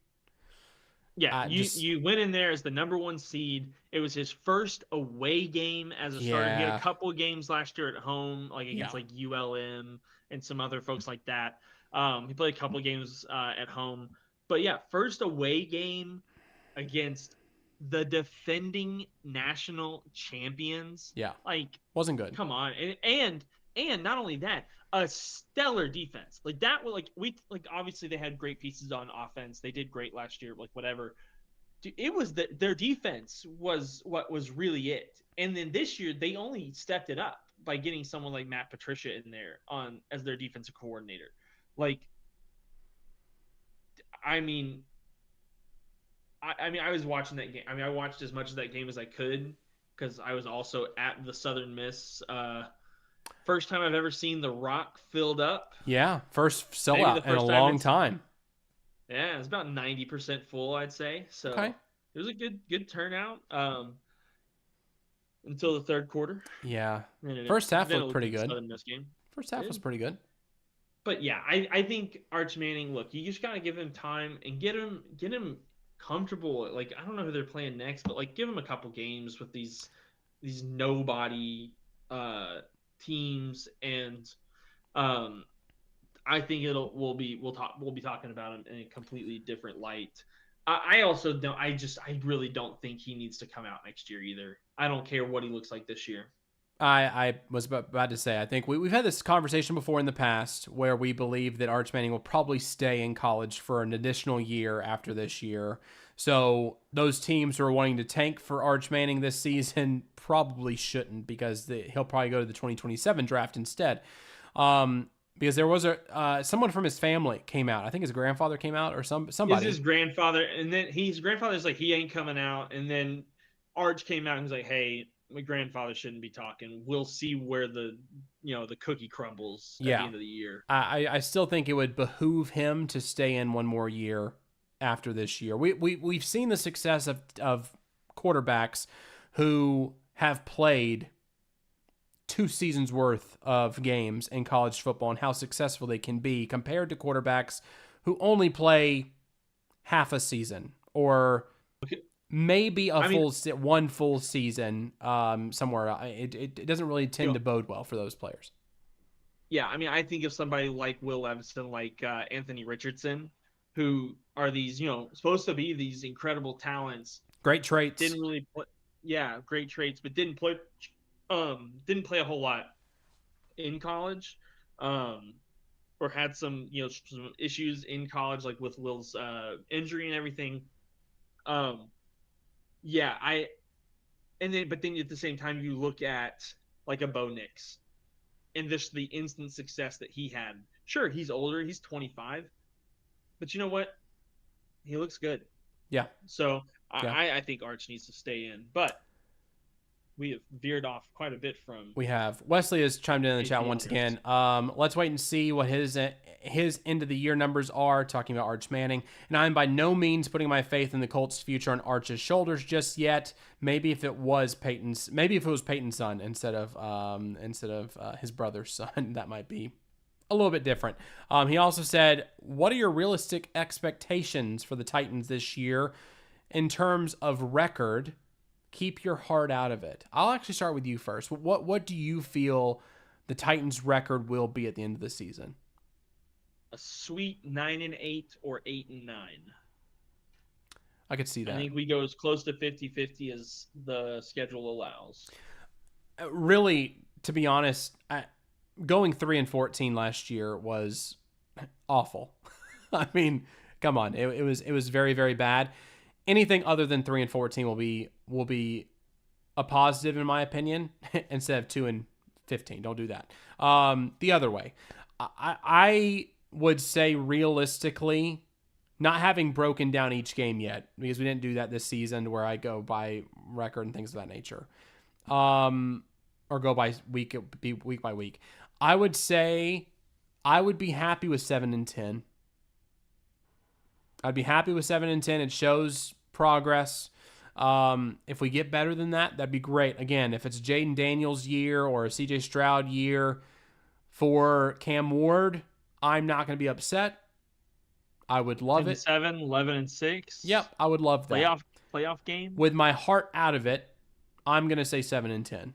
B: Yeah, you went in there as the number 1 seed. It was his first away game as a starter. He had a couple of games last year at home, against ULM and some other folks like that. He played a couple of games at home. But yeah, first away game against the defending national champions.
A: Yeah. Wasn't good.
B: Come on. And And not only that, a stellar defense. Like that was like obviously they had great pieces on offense. They did great last year, like whatever. It was their defense was what was really it. And then this year they only stepped it up by getting someone like Matt Patricia in there on as their defensive coordinator. Like, I mean, I was watching that game. I mean, I watched as much of that game as I could because I was also at the Southern Miss. First time I've ever seen the Rock filled up.
A: Yeah, first sellout in a long time.
B: Yeah, it's about 90% full, I'd say. So
A: okay.
B: It was a good turnout until the third quarter.
A: Yeah, first half looked pretty good.
B: Southern Miss game.
A: First half was pretty good.
B: But yeah, I think Arch Manning. Look, you just gotta give him time and get him comfortable. Like I don't know who they're playing next, but like give him a couple games with these nobody teams, and I think we'll be talking about him in a completely different light. I also don't. I really don't think he needs to come out next year either. I don't care what he looks like this year.
A: I was about to say, I think we've had this conversation before in the past where we believe that Arch Manning will probably stay in college for an additional year after this year. So those teams who are wanting to tank for Arch Manning this season probably shouldn't, because he'll probably go to the 2027 draft instead. Because there was someone from his family came out. I think his grandfather came out, or somebody.
B: It's his grandfather, and then his grandfather's like, he ain't coming out, and then Arch came out and was like, hey, my grandfather shouldn't be talking. We'll see where the cookie crumbles at the end of the year.
A: I still think it would behoove him to stay in one more year after this year. We've seen the success of quarterbacks who have played 2 seasons worth of games in college football and how successful they can be compared to quarterbacks who only play half a season or maybe one full season somewhere. It doesn't really tend to bode well for those players.
B: Yeah, I mean, I think of somebody like Will Levinson, like Anthony Richardson, who are these, supposed to be these incredible talents.
A: Great traits.
B: Didn't really play, great traits, but didn't play a whole lot in college, or had some issues in college, like with Will's injury and everything. But then at the same time, you look at like a Bo Nix and just the instant success that he had. Sure, he's older, he's 25, but you know what? He looks good.
A: Yeah.
B: So I think Arch needs to stay in, but we have veered off quite a bit from.
A: We have. Wesley has chimed in the chat once again. Let's wait and see what his end of the year numbers are, talking about Arch Manning. And I'm by no means putting my faith in the Colts' future on Arch's shoulders just yet. Maybe if it was Peyton's son instead of his brother's son, that might be a little bit different. He also said, what are your realistic expectations for the Titans this year in terms of record? Keep your heart out of it. I'll actually start with you first. What do you feel the Titans' record will be at the end of the season?
B: A sweet 9-8 or 8-9.
A: I could see that.
B: I think we go as close to 50-50 as the schedule allows.
A: Really, to be honest, going 3-14 last year was awful. I mean, come on, it was very, very bad. Anything other than 3-14 will be a positive in my opinion, instead of 2-15. Don't do that. The other way, I would say realistically, not having broken down each game yet, because we didn't do that this season where I go by record and things of that nature, or go by week by week. I would say I would be happy with 7-10. I'd be happy with 7-10. It shows progress. If we get better than that, that'd be great. Again, if it's Jaden Daniels' year or a CJ Stroud year for Cam Ward, I'm not going to be upset. I would love it.
B: 7, 11-6.
A: Yep, I would love that.
B: Playoff game.
A: With my heart out of it, I'm going to say 7-10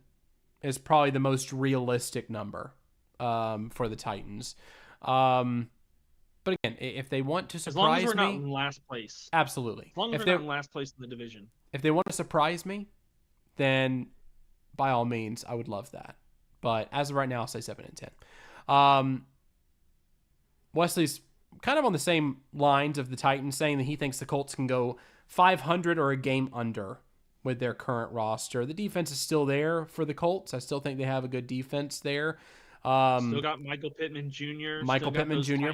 A: is probably the most realistic number for the Titans. But again, if they want to surprise me,
B: as long as we're not in last place,
A: absolutely.
B: As long as we're not in last place in the division,
A: if they want to surprise me, then by all means, I would love that. But as of right now, I'll say 7-10. Wesley's kind of on the same lines of the Titans, saying that he thinks the Colts can go 500 or a game under with their current roster. The defense is still there for the Colts. I still think they have a good defense there.
B: Still got Michael Pittman Jr.
A: Michael
B: still got
A: Pittman
B: those
A: Jr.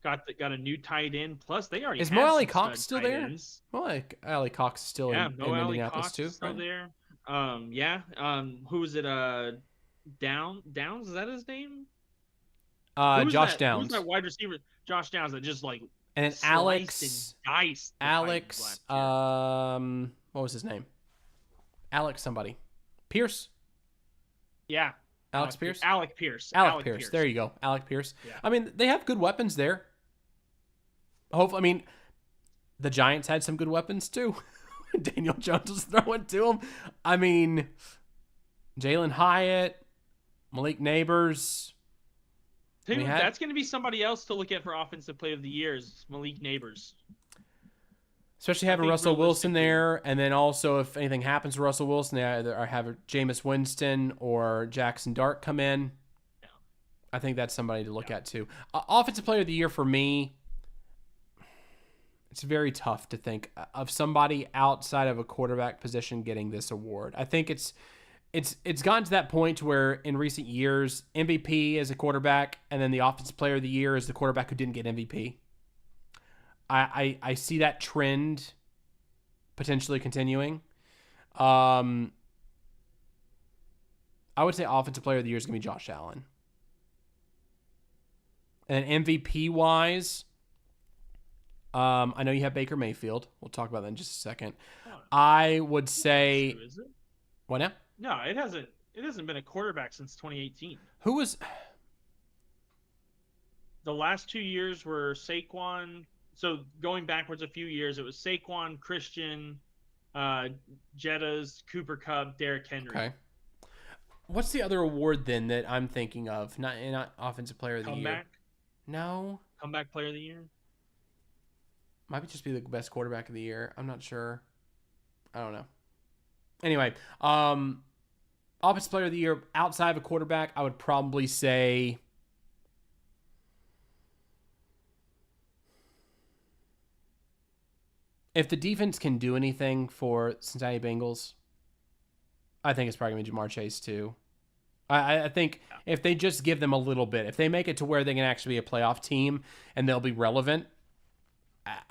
B: Got a new tight end. Plus, they already
A: Is
B: had
A: Mo Alley
B: some
A: Cox
B: stud
A: still
B: tight
A: there?
B: ends.
A: Well, Ali Cox is still in
B: Mo Alley
A: Indianapolis
B: Cox
A: too.
B: is still
A: Right?
B: there. Who was it? Downs? Is that his name?
A: Josh Downs.
B: Who's that wide receiver? Josh Downs that just like
A: and then
B: sliced and diced the
A: Alex.
B: Titans last year.
A: What was his name? Alex somebody. Pierce.
B: Yeah.
A: Alex Pierce.
B: Alec Pierce.
A: Alec Pierce. There you go. Alec Pierce.
B: Yeah.
A: I mean, they have good weapons there. Hopefully, I mean, the Giants had some good weapons too. Daniel Jones was throwing to them. I mean, Jalen Hyatt, Malik Neighbors.
B: That's going to be somebody else to look at for Offensive Player of the Year is Malik Neighbors.
A: Especially having Russell Wilson there, and then also if anything happens to Russell Wilson, they either have Jameis Winston or Jackson Dart come in.
B: Yeah.
A: I think that's somebody to look at too. Offensive Player of the Year for me, it's very tough to think of somebody outside of a quarterback position getting this award. I think it's gotten to that point where in recent years, MVP is a quarterback, and then the Offensive Player of the Year is the quarterback who didn't get MVP. I see that trend potentially continuing. I would say Offensive Player of the Year is going to be Josh Allen. And MVP wise, I know you have Baker Mayfield. We'll talk about that in just a second. I would say,
B: Is it?
A: What now?
B: No, it hasn't. It hasn't been a quarterback since 2018.
A: Who was
B: the last 2 years were Saquon. So going backwards a few years, it was Saquon, Christian, Jettas, Cooper Kupp, Derrick Henry.
A: Okay. What's the other award then that I'm thinking of? Not Offensive Player of the Year.
B: Comeback?
A: No.
B: Comeback Player of the Year?
A: Might just be the best quarterback of the year. I'm not sure. I don't know. Anyway, Offensive Player of the Year outside of a quarterback, I would probably say if the defense can do anything for Cincinnati Bengals, I think it's probably going to be Jamar Chase too. I think if they just give them a little bit, if they make it to where they can actually be a playoff team and they'll be relevant,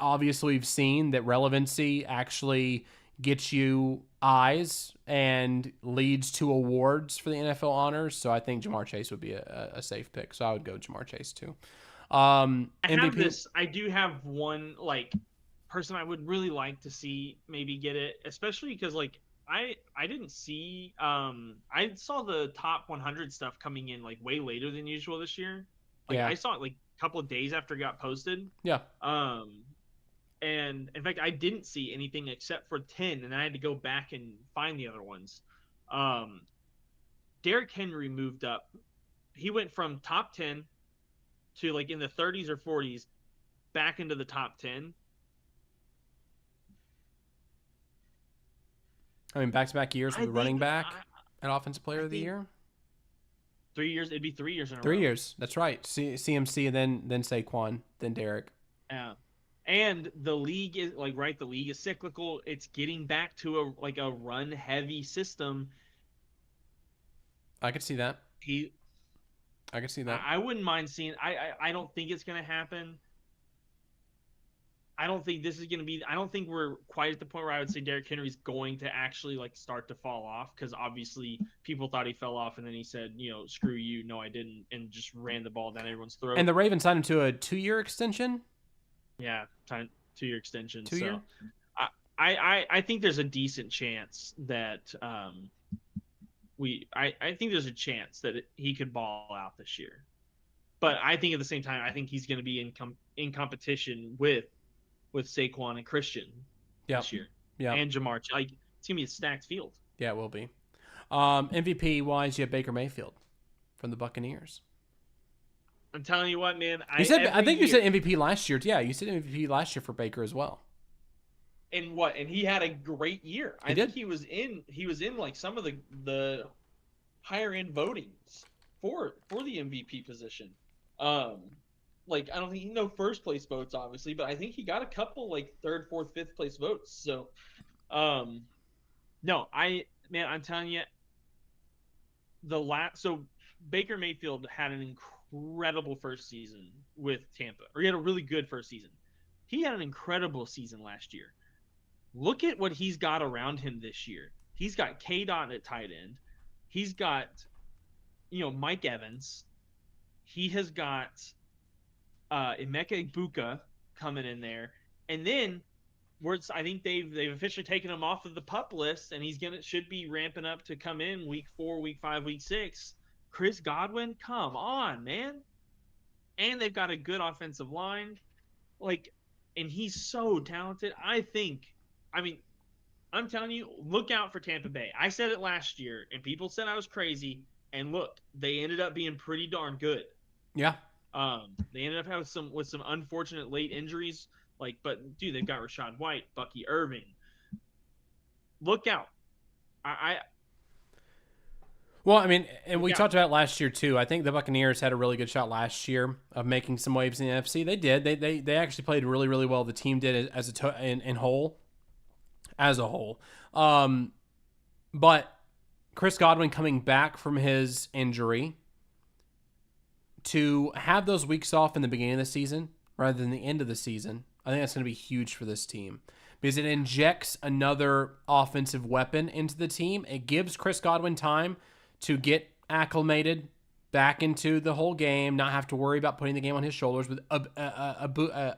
A: obviously we've seen that relevancy actually gets you eyes and leads to awards for the NFL honors. So I think Jamar Chase would be a safe pick. So I would go Jamar Chase too. MVP.
B: I do have one person I would really like to see maybe get it, especially because I didn't see I saw the top 100 stuff coming in way later than usual this year. I saw it a couple of days after it got posted.
A: Yeah.
B: And in fact, I didn't see anything except for 10, and I had to go back and find the other ones. Derrick Henry moved up. He went from top 10 to in the 30s or 40s back into the top 10.
A: I mean, back-to-back years with running back and Offensive Player of the Year.
B: 3 years. It'd be 3 years in a row.
A: 3 years. That's right. CMC and then Saquon, then Derrick.
B: Yeah. And the league is the league is cyclical. It's getting back to a run heavy system.
A: I could see that. I could see that.
B: I wouldn't mind seeing. I don't think it's going to happen. I don't think this is going to be. I don't think we're quite at the point where I would say Derrick Henry's going to actually start to fall off, because obviously people thought he fell off and then he said, screw you, no I didn't, and just ran the ball down everyone's throat.
A: And the Ravens signed him to a 2-year extension.
B: Yeah, 2-year extension.
A: 2 year.
B: I think there's a decent chance that I think there's a chance that he could ball out this year, but I think at the same time I think he's going to be in competition with Saquon and Christian this year. Yeah, and Jamar. It's going to be a stacked field.
A: Yeah, it will be. MVP wise, you have Baker Mayfield from the Buccaneers.
B: I'm telling you what, man.
A: You said MVP last year. Yeah, you said MVP last year for Baker as well.
B: And what? And he had a great year. I think he was in some of the higher end votings for the MVP position. Like I don't think no first place votes obviously, but I think he got a couple like third, fourth, fifth place votes. So, no, I'm telling you, so Baker Mayfield had an incredible first season with Tampa, or he had a really good first season. He had an incredible season last year. Look at what he's got around him this year. He's got K. Dot at tight end. He's got, Mike Evans. He has got Emeka Egbuka coming in there, and then I think they've officially taken him off of the PUP list, and should be ramping up to come in week 4, week 5, week 6. Chris Godwin, come on, man! And they've got a good offensive line, and he's so talented. I'm telling you, look out for Tampa Bay. I said it last year, and people said I was crazy. And look, they ended up being pretty darn good.
A: Yeah.
B: They ended up having some unfortunate late injuries. But dude, they've got Rachaad White, Bucky Irving. Look out.
A: Well, I mean, and we talked about it last year too. I think the Buccaneers had a really good shot last year of making some waves in the NFC. They did. They actually played really, really well. The team did as a whole. But Chris Godwin coming back from his injury, to have those weeks off in the beginning of the season rather than the end of the season, I think that's going to be huge for this team because it injects another offensive weapon into the team. It gives Chris Godwin time to get acclimated back into the whole game, not have to worry about putting the game on his shoulders with Emeka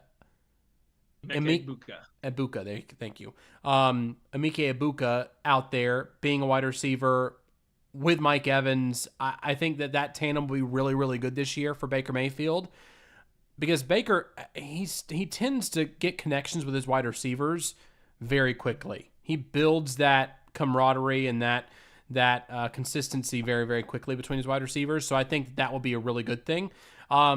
A: Egbuka. Thank you. Emeka Egbuka out there being a wide receiver with Mike Evans. I think that tandem will be really, really good this year for Baker Mayfield because Baker, he tends to get connections with his wide receivers very quickly. He builds that camaraderie and that consistency very, very quickly between his wide receivers. So I think that will be a really good thing.
B: I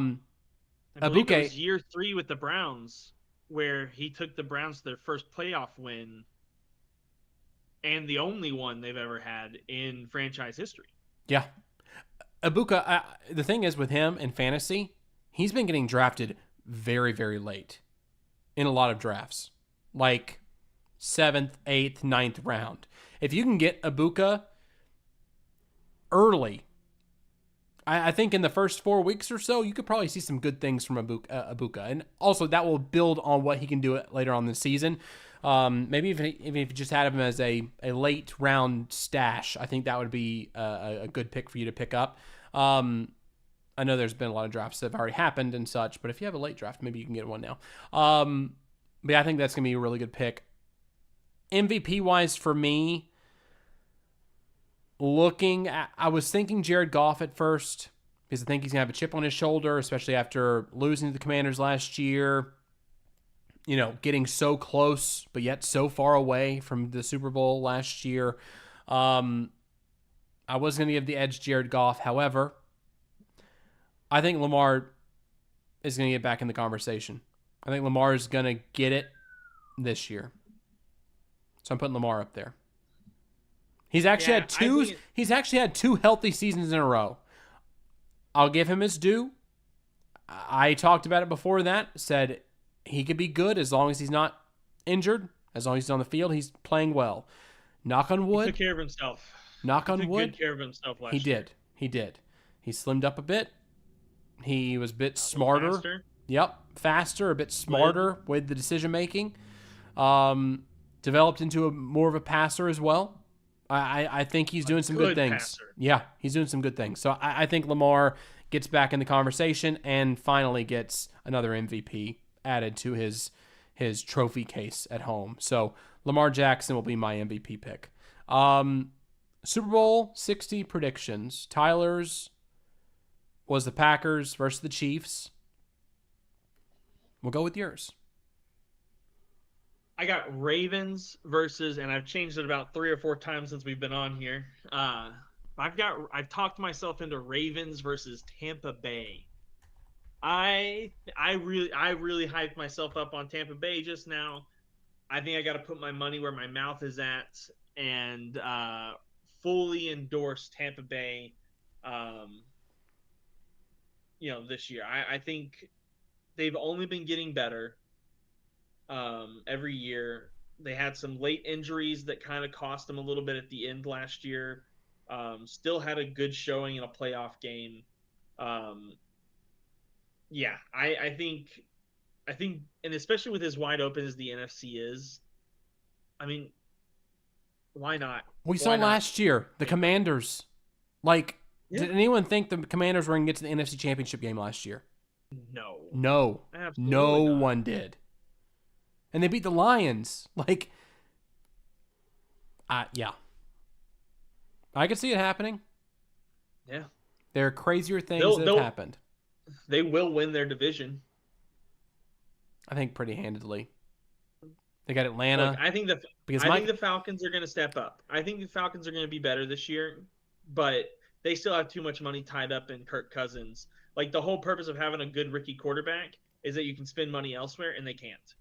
B: believe it was year 3 with the Browns where he took the Browns to their first playoff win and the only one they've ever had in franchise history.
A: Yeah. Egbuka, the thing is with him in fantasy, he's been getting drafted very, very late in a lot of drafts, like 7th, 8th, 9th round. If you can get Egbuka early, I think in the first 4 weeks or so, you could probably see some good things from Egbuka. And also that will build on what he can do later on in the season. Maybe if you just had him as a late round stash, I think that would be a good pick for you to pick up. I know there's been a lot of drafts that have already happened and such, but if you have a late draft, maybe you can get one now. But yeah, I think that's going to be a really good pick. MVP-wise for me, I was thinking Jared Goff at first because I think he's going to have a chip on his shoulder, especially after losing to the Commanders last year. Getting so close, but yet so far away from the Super Bowl last year. I was going to give the edge to Jared Goff. However, I think Lamar is going to get back in the conversation. I think Lamar is going to get it this year. So I'm putting Lamar up there. He's actually had two healthy seasons in a row. I'll give him his due. I talked about it before that, said he could be good as long as he's not injured, as long as he's on the field, he's playing well. Knock on wood.
B: He took care of himself.
A: Knock on wood.
B: He took good care of himself last year.
A: He did. He slimmed up a bit. He was a bit smarter.
B: Faster.
A: Yep, faster, a bit smarter with the decision making. Developed into more of a passer as well. I think he's doing some good things.
B: Passer.
A: Yeah, he's doing some good things. So I think Lamar gets back in the conversation and finally gets another MVP added to his trophy case at home. So Lamar Jackson will be my MVP pick. Super Bowl 60 predictions. Tyler's was the Packers versus the Chiefs. We'll go with yours.
B: I got Ravens versus, and I've changed it about 3 or 4 times since we've been on here. I've talked myself into Ravens versus Tampa Bay. I really hyped myself up on Tampa Bay just now. I think I got to put my money where my mouth is at, and fully endorse Tampa Bay, this year. I think they've only been getting better every year. They had some late injuries that kind of cost them a little bit at the end last year. Still had a good showing in a playoff game. Um, yeah, I think, and especially with as wide open as the NFC is, I mean, why not?
A: We saw
B: Why not?
A: last year the Commanders. Like,
B: Yeah.
A: did anyone think the Commanders were going to get to the NFC Championship game last year?
B: No.
A: No.
B: Absolutely
A: No
B: not.
A: one did. And they beat the Lions. Like, yeah. I could see it happening.
B: Yeah.
A: There are crazier things that have happened.
B: They will win their division.
A: I think pretty handedly. They got Atlanta.
B: Look, I think the Falcons are going to step up. I think the Falcons are going to be better this year, but they still have too much money tied up in Kirk Cousins. Like, the whole purpose of having a good rookie quarterback is that you can spend money elsewhere, and they can't.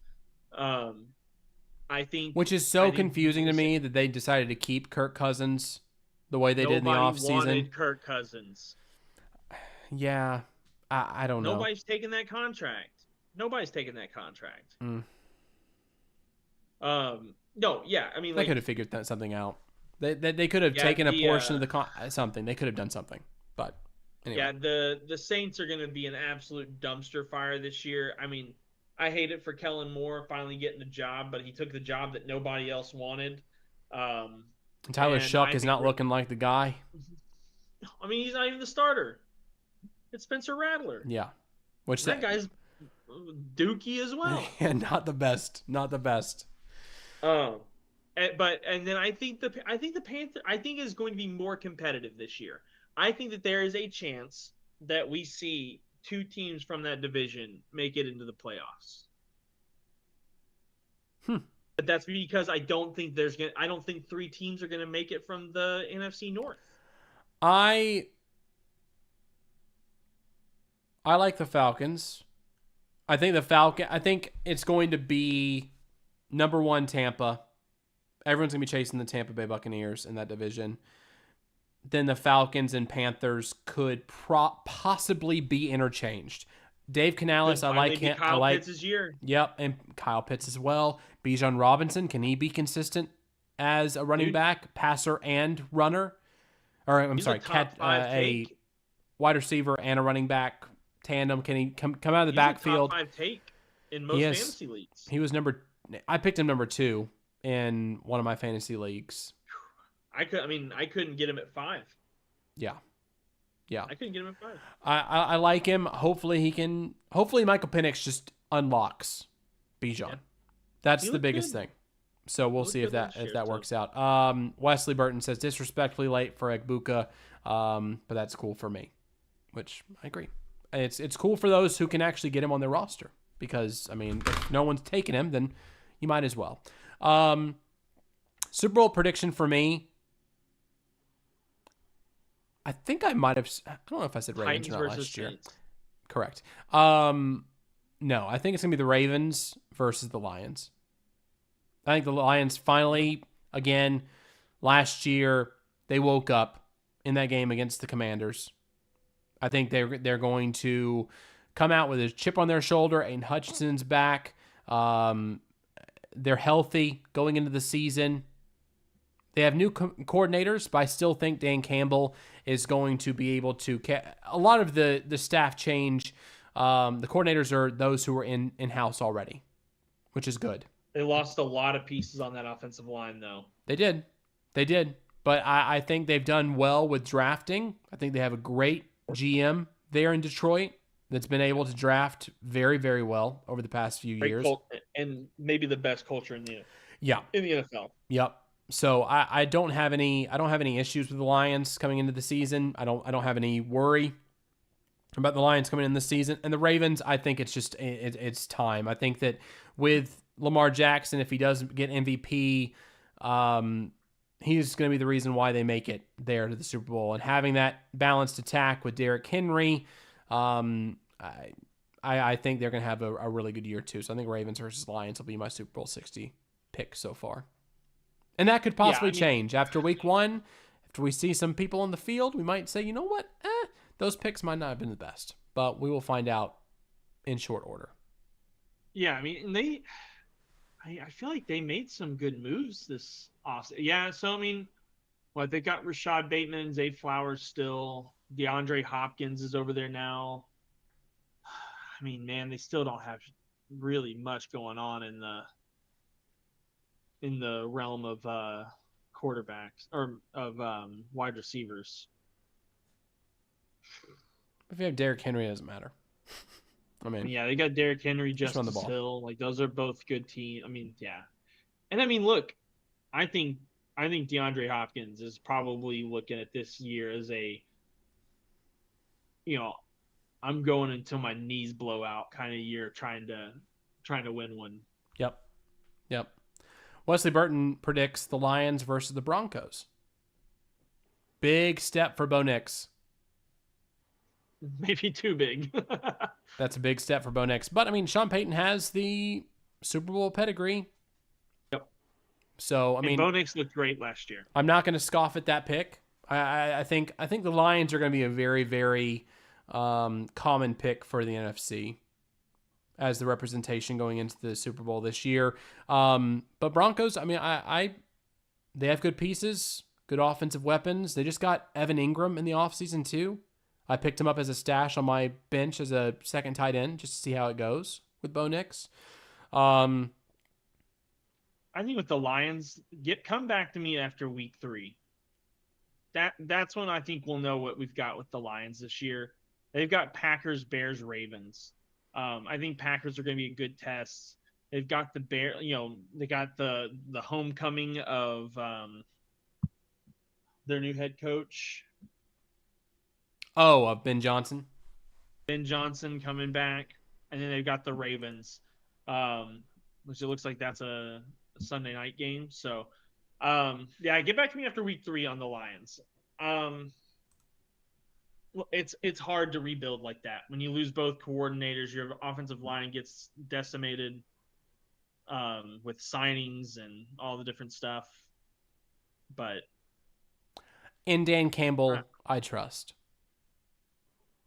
B: I think,
A: which is so confusing to me that they decided to keep Kirk Cousins the way they did in the offseason.
B: Nobody wanted Kirk Cousins.
A: Yeah, I don't know.
B: Nobody's taking that contract. No, yeah, I mean,
A: they could have figured something out. They could have taken a portion of the something. They could have done something, but anyway.
B: Yeah, the Saints are going to be an absolute dumpster fire this year. I mean, I hate it for Kellen Moore finally getting the job, but he took the job that nobody else wanted.
A: Tyler Shuck is not looking like the guy.
B: I mean, he's not even the starter. It's Spencer Rattler.
A: Yeah,
B: that guy's dookie as well.
A: Yeah, not the best.
B: But then I think the Panther is going to be more competitive this year. I think that there is a chance that we see two teams from that division make it into the playoffs. But that's because I don't think three teams are going to make it from the NFC North.
A: I like the Falcons. I think it's going to be number 1 Tampa. Everyone's going to be chasing the Tampa Bay Buccaneers in that division. Then the Falcons and Panthers could possibly be interchanged. Dave Canales, I like him.
B: Kyle Pitts' year.
A: Yep, and Kyle Pitts as well. Bijan Robinson, can he be consistent as a running back, passer, and runner? Or I'm sorry, a wide receiver and a running back tandem. Can he come out of the backfield?
B: He's a top 5 take in most fantasy leagues.
A: He was I picked him number 2 in one of my fantasy leagues.
B: I couldn't get him at 5.
A: Yeah.
B: I couldn't get him at 5.
A: I like him. Hopefully Michael Penix just unlocks Bijan. Yeah. That's the biggest thing. So we'll see if that works out. Wesley Burton says disrespectfully late for Egbuka, but that's cool for me, which I agree. It's cool for those who can actually get him on their roster because, I mean, if no one's taking him, then you might as well. Super Bowl prediction for me. I think I might have. I don't know if I said Ravens or not last year. Correct. No, I think it's gonna be the Ravens versus the Lions. I think the Lions finally, again, last year they woke up in that game against the Commanders. I think they're going to come out with a chip on their shoulder. Aiden Hutchinson's back. They're healthy going into the season. They have new coordinators, but I still think Dan Campbell is going to be able to. A lot of the staff change. The coordinators are those who were in-house already, which is good.
B: They lost a lot of pieces on that offensive line, though.
A: They did. But I think they've done well with drafting. I think they have a great GM there in Detroit that's been able to draft very, very well over the past few years.
B: And maybe the best culture in the NFL.
A: Yep. So I don't have any issues with the Lions coming into the season. I don't have any worry about the Lions coming in this season. And the Ravens, I think it's just it's time. I think that with Lamar Jackson, if he does get MVP, he's going to be the reason why they make it there to the Super Bowl. And having that balanced attack with Derrick Henry, I think they're going to have a really good year too. So I think Ravens versus Lions will be my Super Bowl 60 pick so far. And that could possibly change after week 1. After we see some people on the field, we might say, you know what? Those picks might not have been the best. But we will find out in short order.
B: Yeah, I mean, I feel like they made some good moves this offseason. Yeah, so I mean, they got Rashad Bateman, Zay Flowers still. DeAndre Hopkins is over there now. I mean, man, they still don't have really much going on in the realm of quarterbacks or of wide receivers.
A: If you have Derrick Henry, it doesn't matter. I mean,
B: yeah, they got Derrick Henry,
A: just run the
B: Justice
A: ball.
B: Hill. Like, those are both good teams. I mean, yeah. And I mean, look, I think DeAndre Hopkins is probably looking at this year as I'm going until my knees blow out kind of year, trying to win one.
A: Yep. Wesley Burton predicts the Lions versus the Broncos. Big step for Bo Nix.
B: Maybe too big.
A: That's a big step for Bo Nix. But, I mean, Sean Payton has the Super Bowl pedigree.
B: Yep.
A: So, I mean,
B: Bo Nix looked great last year.
A: I'm not going to scoff at that pick. I think the Lions are going to be a very, very common pick for the NFC as the representation going into the Super Bowl this year. But Broncos, I mean, they have good pieces, good offensive weapons. They just got Evan Ingram in the offseason too. I picked him up as a stash on my bench as a second tight end just to see how it goes with Bo Nix.
B: I think with the Lions, come back to me after week 3. That's when I think we'll know what we've got with the Lions this year. They've got Packers, Bears, Ravens. I think Packers are going to be a good test. They've got they got the homecoming of their new head coach.
A: Oh, Ben Johnson.
B: Ben Johnson coming back. And then they've got the Ravens, which it looks like that's a Sunday night game. So, get back to me after week 3 on the Lions. It's hard to rebuild like that. When you lose both coordinators, your offensive line gets decimated with signings and all the different stuff. But
A: in Dan Campbell, I trust.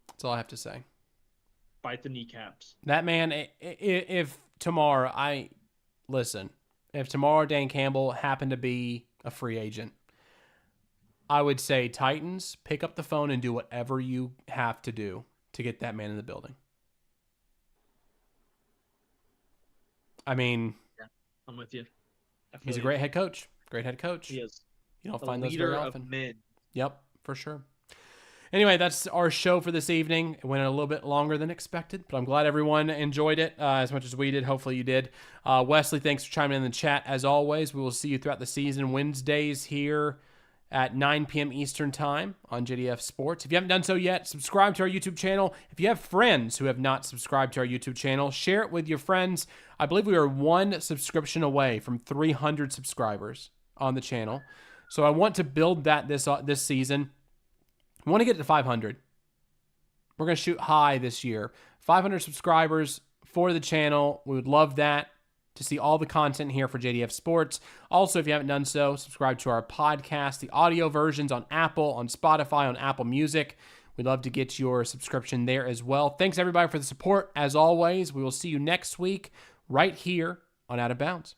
A: That's all I have to say.
B: Bite the kneecaps.
A: That man, if tomorrow, if tomorrow Dan Campbell happened to be a free agent, I would say Titans, pick up the phone and do whatever you have to do to get that man in the building. I mean,
B: yeah, I'm with you.
A: He's a great head coach. Great head coach.
B: He is.
A: You don't find those very often.
B: Of men.
A: Yep, for sure. Anyway, that's our show for this evening. It went a little bit longer than expected, but I'm glad everyone enjoyed it as much as we did. Hopefully you did. Wesley, thanks for chiming in the chat. As always, we will see you throughout the season. Wednesdays here at 9 p.m. Eastern Time on JDF Sports. If you haven't done so yet, subscribe to our YouTube channel. If you have friends who have not subscribed to our YouTube channel, share it with your friends. I believe we are 1 subscription away from 300 subscribers on the channel. So I want to build that this season. I want to get to 500. We're going to shoot high this year. 500 subscribers for the channel. We would love that to see all the content here for JDF Sports. Also, if you haven't done so, subscribe to our podcast, the audio versions on Apple, on Spotify, on Apple Music. We'd love to get your subscription there as well. Thanks, everybody, for the support. As always, we will see you next week right here on Out of Bounds.